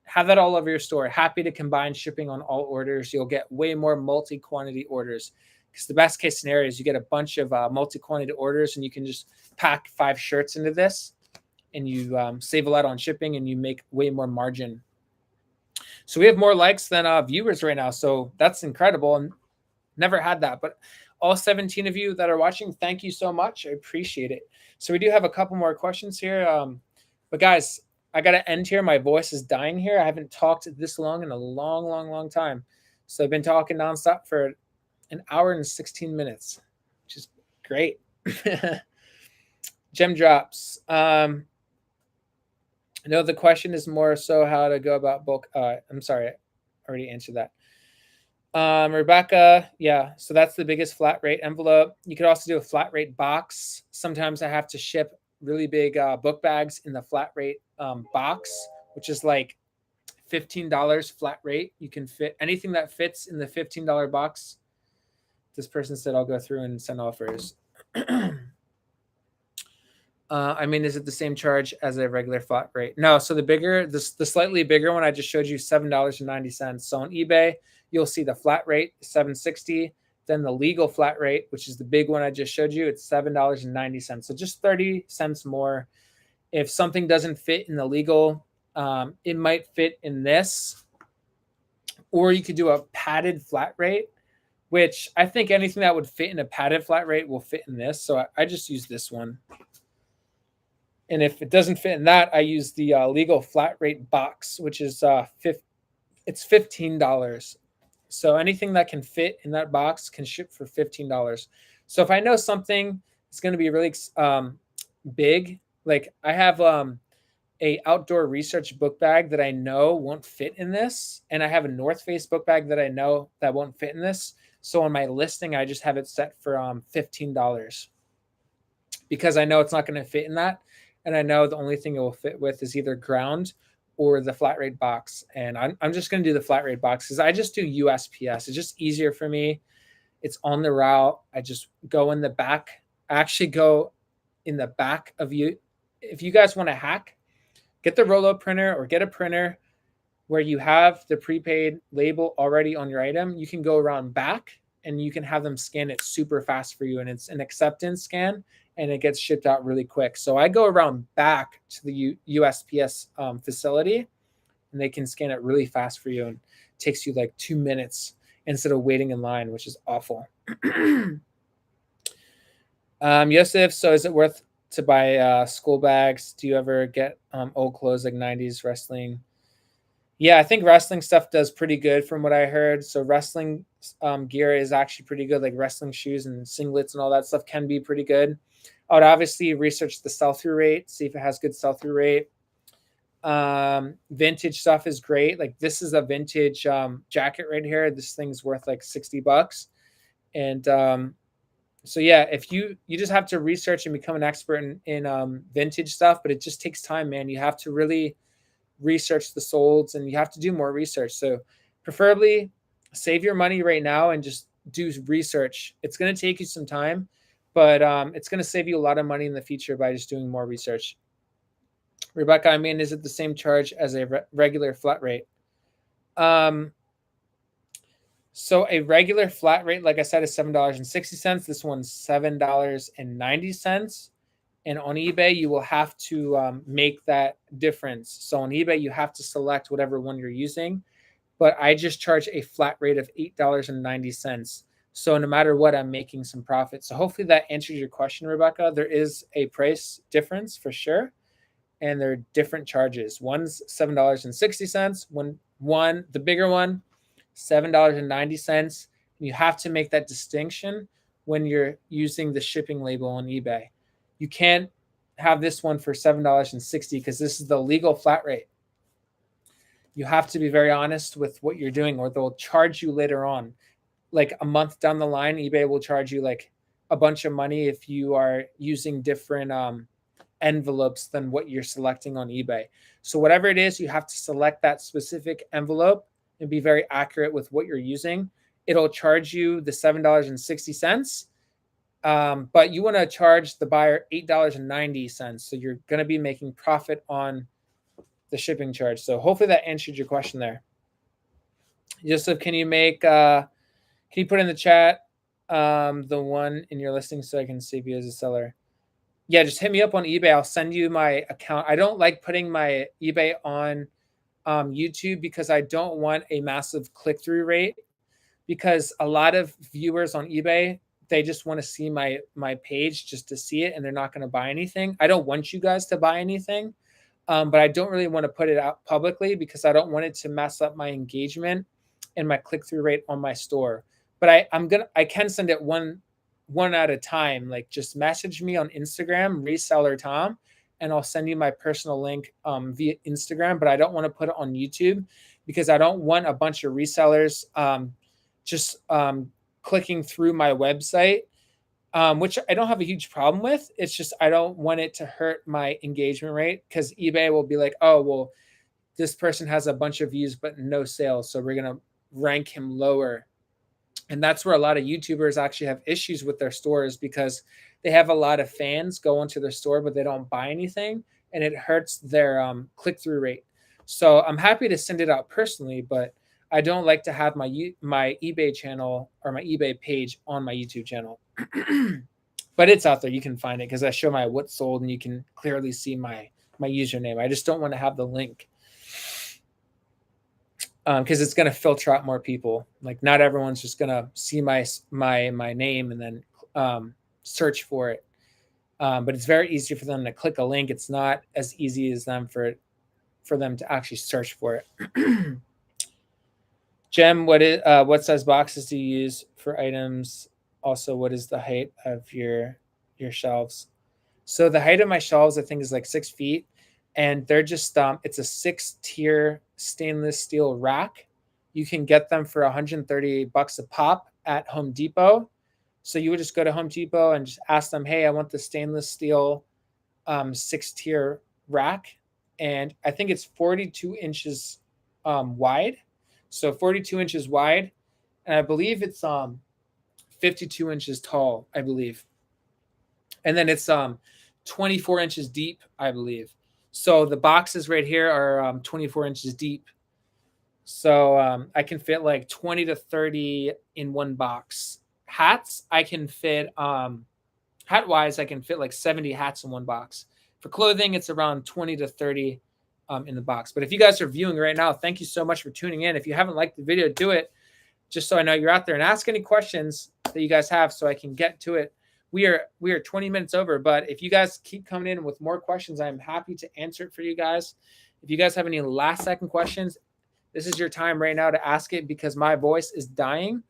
have that all over your store. Happy to combine shipping on all orders. You'll get way more multi-quantity orders, because the best case scenario is you get a bunch of multi-quantity orders and you can just pack 5 shirts into this and you save a lot on shipping and you make way more margin. So we have more likes than viewers right now. So that's incredible. And never had that, but all 17 of you that are watching, thank you so much. I appreciate it. So we do have a couple more questions here. But guys, I got to end here. My voice is dying here. I haven't talked this long in a long time. So I've been talking nonstop for an hour and 16 minutes, which is great. Gem drops. No, the question is more so how to go about bulk. I'm sorry, I already answered that. Rebecca, yeah, so that's the biggest flat rate envelope. You could also do a flat rate box. Sometimes I have to ship really big book bags in the flat rate box, which is like $15 flat rate. You can fit anything that fits in the $15 box. This person said, I'll go through and send offers. I mean, is it the same charge as a regular flat rate? No. So the slightly bigger one I just showed you, $7.90. So on eBay, you'll see the flat rate, $7.60. Then the legal flat rate, which is the big one I just showed you, it's $7.90. So just 30 cents more. If something doesn't fit in the legal, it might fit in this. Or you could do a padded flat rate, which I think anything that would fit in a padded flat rate will fit in this. So I just use this one. And if it doesn't fit in that, I use the legal flat rate box, which is it's $15. So anything that can fit in that box can ship for $15. So if I know something is going to be really big, like I have a outdoor research book bag that I know won't fit in this, and I have a North Face book bag that I know that won't fit in this. So on my listing, I just have it set for $15 because I know it's not going to fit in that. And I know the only thing it will fit with is either ground or the flat rate box. And I'm just going to do the flat rate box because I just do USPS. It's just easier for me. It's on the route. I just go in the back. I actually go in the back of you. If you guys want to hack, get the Rolo printer or get a printer where you have the prepaid label already on your item. You can go around back and you can have them scan it super fast for you. And it's an acceptance scan and it gets shipped out really quick. So I go around back to the USPS facility and they can scan it really fast for you. And it takes you like 2 minutes instead of waiting in line, which is awful. Yosef, so is it worth to buy school bags? Do you ever get old clothes like 90s wrestling? Yeah, I think wrestling stuff does pretty good from what I heard. So wrestling gear is actually pretty good, like wrestling shoes and singlets and all that stuff can be pretty good. I would obviously research the sell-through rate, see if it has good sell-through rate. Vintage stuff is great. Like this is a vintage jacket right here. This thing's worth like $60. And so yeah, if you just have to research and become an expert in vintage stuff, but it just takes time, man. You have to really research the solds and you have to do more research. So preferably save your money right now and just do research. It's going to take you some time, but it's going to save you a lot of money in the future by just doing more research. Rebecca, I mean, is it the same charge as a regular flat rate? So a regular flat rate, like I said, is $7.60. This one's $7.90. And on eBay, you will have to make that difference. So on eBay, you have to select whatever one you're using. But I just charge a flat rate of $8.90. So no matter what, I'm making some profit. So hopefully that answers your question, Rebecca. There is a price difference for sure. And they're different charges. One's $7.60. One, the bigger one, $7.90. You have to make that distinction when you're using the shipping label on eBay. You can't have this one for $7.60 because this is the legal flat rate. You have to be very honest with what you're doing, or they'll charge you later on. Like a month down the line, eBay will charge you like a bunch of money if you are using different envelopes than what you're selecting on eBay. So whatever it is, you have to select that specific envelope and be very accurate with what you're using. It'll charge you the $7.60. But you want to charge the buyer $8.90. So you're going to be making profit on the shipping charge. So hopefully that answered your question there. Joseph, can you put in the chat the one in your listing so I can save you as a seller? Yeah, just hit me up on eBay. I'll send you my account. I don't like putting my eBay on YouTube because I don't want a massive click-through rate, because a lot of viewers on eBay, they just want to see my page just to see it, and they're not going to buy anything. I don't want you guys to buy anything, but I don't really want to put it out publicly because I don't want it to mess up my engagement and my click-through rate on my store. But I can send it one at a time. Like just message me on Instagram, reseller Tom, and I'll send you my personal link via Instagram. But I don't want to put it on YouTube because I don't want a bunch of resellers just clicking through my website, which I don't have a huge problem with. It's just I don't want it to hurt my engagement rate, because eBay will be like, oh, well, this person has a bunch of views but no sales, so we're going to rank him lower. And that's where a lot of YouTubers actually have issues with their stores, because they have a lot of fans go into their store, but they don't buy anything, and it hurts their click-through rate. So I'm happy to send it out personally, but I don't like to have my eBay channel or my eBay page on my YouTube channel. But it's out there. You can find it because I show my what's sold, and you can clearly see my username. I just don't want to have the link, because it's going to filter out more people. Like not everyone's just going to see my name and then search for it. But it's very easy for them to click a link. It's not as easy as for them to actually search for it. Jem, what size boxes do you use for items? Also, what is the height of your shelves? So the height of my shelves, I think, is like 6 feet. And they're just, it's a 6-tier stainless steel rack. You can get them for $130 a pop at Home Depot. So you would just go to Home Depot and just ask them, hey, I want the stainless steel 6-tier rack. And I think it's 42 inches wide. So 42 inches wide. And I believe it's 52 inches tall, I believe. And then it's 24 inches deep, I believe. So the boxes right here are 24 inches deep. So I can fit like 20 to 30 in one box. Hats, I can fit, hat-wise, I can fit like 70 hats in one box. For clothing, it's around 20 to 30 in the box. But if you guys are viewing right now, thank you so much for tuning in. If you haven't liked the video, do it, just so I know you're out there, and ask any questions that you guys have so I can get to it. We are 20 minutes over, but if you guys keep coming in with more questions, I'm happy to answer it for you guys. If you guys have any last-second questions, this is your time right now to ask it, because my voice is dying.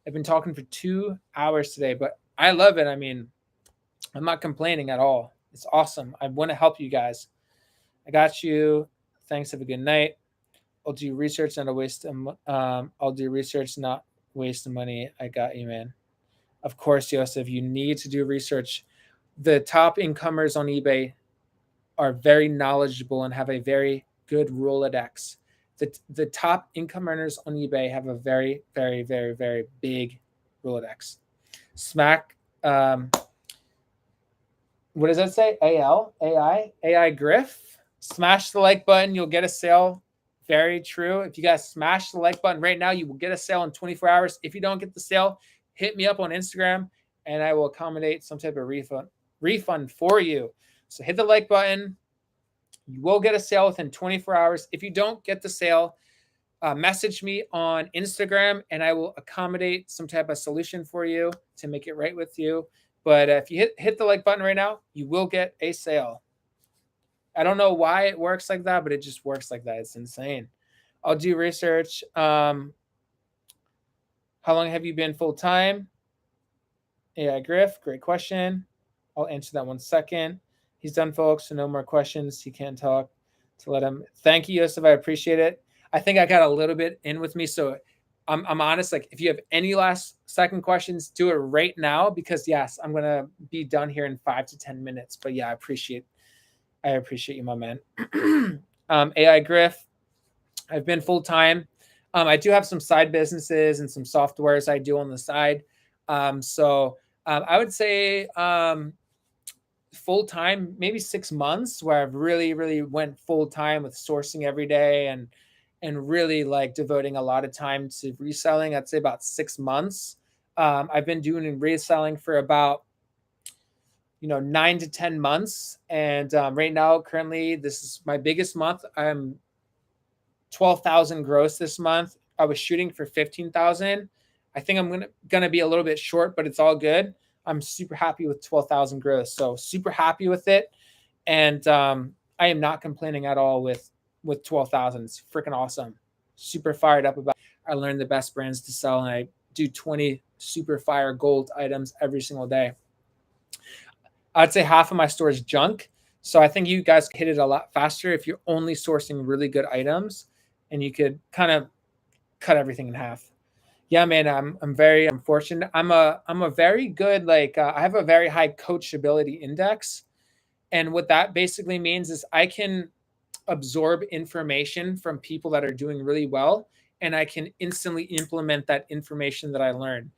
I've been talking for 2 hours today, but I love it. I mean, I'm not complaining at all. It's awesome. I want to help you guys. I got you. Thanks. Have a good night. I'll do research, not a waste of. I'll do research, not waste of money. I got you, man. Of course, Joseph. You need to do research. The top incomers on eBay are very knowledgeable and have a very good Rolodex. The top income earners on eBay have a very, very, very, very big Rolodex. Smack. What does that say? AI Griff. Smash the like button. You'll get a sale. Very true. If you guys smash the like button right now, you will get a sale in 24 hours. If you don't get the sale, hit me up on Instagram and I will accommodate some type of refund for you. So hit the like button. You will get a sale within 24 hours. If you don't get the sale, message me on Instagram and I will accommodate some type of solution for you to make it right with you. But if you hit the like button right now, you will get a sale. I don't know why it works like that, but it just works like that. It's insane. I'll do research. How long have you been full-time? Yeah, Griff, great question. I'll answer that 1 second. He's done, folks, so no more questions. He can't talk to let him. Thank you, Yosef. I appreciate it. I think I got a little bit in with me, so I'm honest. Like, if you have any last second questions, do it right now because, yes, I'm going to be done here in 5 to 10 minutes. But, yeah, I appreciate you, my man. AI Griff, I've been full-time. I do have some side businesses and some softwares I do on the side. So I would say full-time, maybe 6 months where I've really, really went full-time with sourcing every day and really like devoting a lot of time to reselling. I'd say about 6 months. I've been doing reselling for about 9 to 10 months. And right now, currently, this is my biggest month. I'm 12,000 gross this month. I was shooting for 15,000. I think I'm gonna be a little bit short, but it's all good. I'm super happy with 12,000 gross. So super happy with it. And I am not complaining at all with 12,000. It's freaking awesome. Super fired up about it. I learned the best brands to sell and I do 20 super fire gold items every single day. I'd say half of my store is junk. So I think you guys hit it a lot faster if you're only sourcing really good items and you could kind of cut everything in half. Yeah, man, I'm very fortunate. I'm a very good, I have a very high coachability index. And what that basically means is I can absorb information from people that are doing really well and I can instantly implement that information that I learned.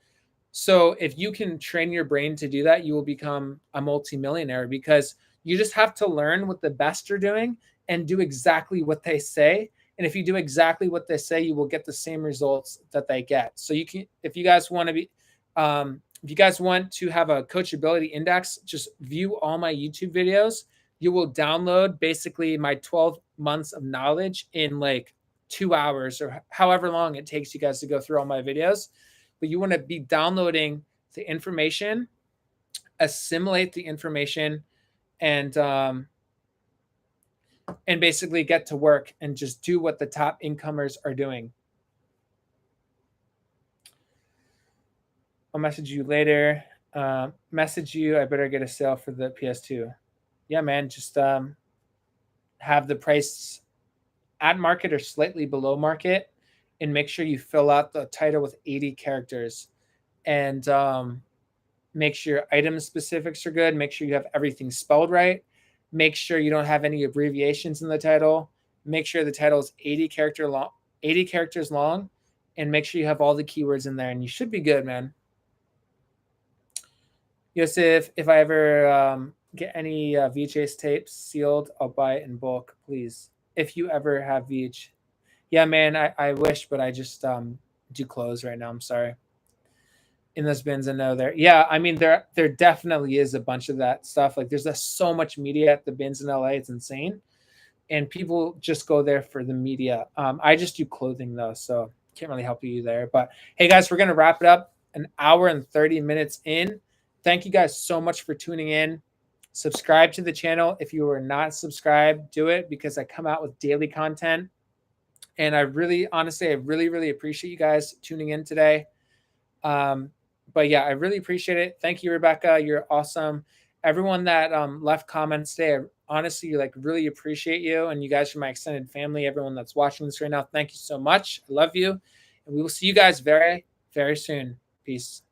So if you can train your brain to do that, you will become a multimillionaire because you just have to learn what the best are doing and do exactly what they say. And if you do exactly what they say, you will get the same results that they get. So you can, if you guys want to be, if you guys want to have a coachability index, just view all my YouTube videos. You will download basically my 12 months of knowledge in like 2 hours or however long it takes you guys to go through all my videos. But you want to be downloading the information, assimilate the information, and basically get to work and just do what the top incomers are doing. I'll message you later. Message you. I better get a sale for the PS2. Yeah, man. Just have the price at market or slightly below market. And make sure you fill out the title with 80 characters and make sure your item specifics are good. Make sure you have everything spelled right. Make sure you don't have any abbreviations in the title. Make sure the title is 80 characters long, and make sure you have all the keywords in there and you should be good, man. Yosef, if I ever get any VHS tapes sealed, I'll buy it in bulk, please. If you ever have VH. Yeah, man, I wish, but I just do clothes right now. I'm sorry. In those bins, I know there. Yeah, I mean, there definitely is a bunch of that stuff. Like, there's so much media at the bins in LA. It's insane. And people just go there for the media. I just do clothing, though, so can't really help you there. But, hey, guys, we're going to wrap it up an hour and 30 minutes in. Thank you guys so much for tuning in. Subscribe to the channel. If you are not subscribed, do it because I come out with daily content. And I really, honestly, I really, really appreciate you guys tuning in today. But yeah, I really appreciate it. Thank you, Rebecca. You're awesome. Everyone that left comments today, honestly, like, really appreciate you, and you guys are my extended family. Everyone that's watching this right now, thank you so much. I love you, and we will see you guys very, very soon. Peace.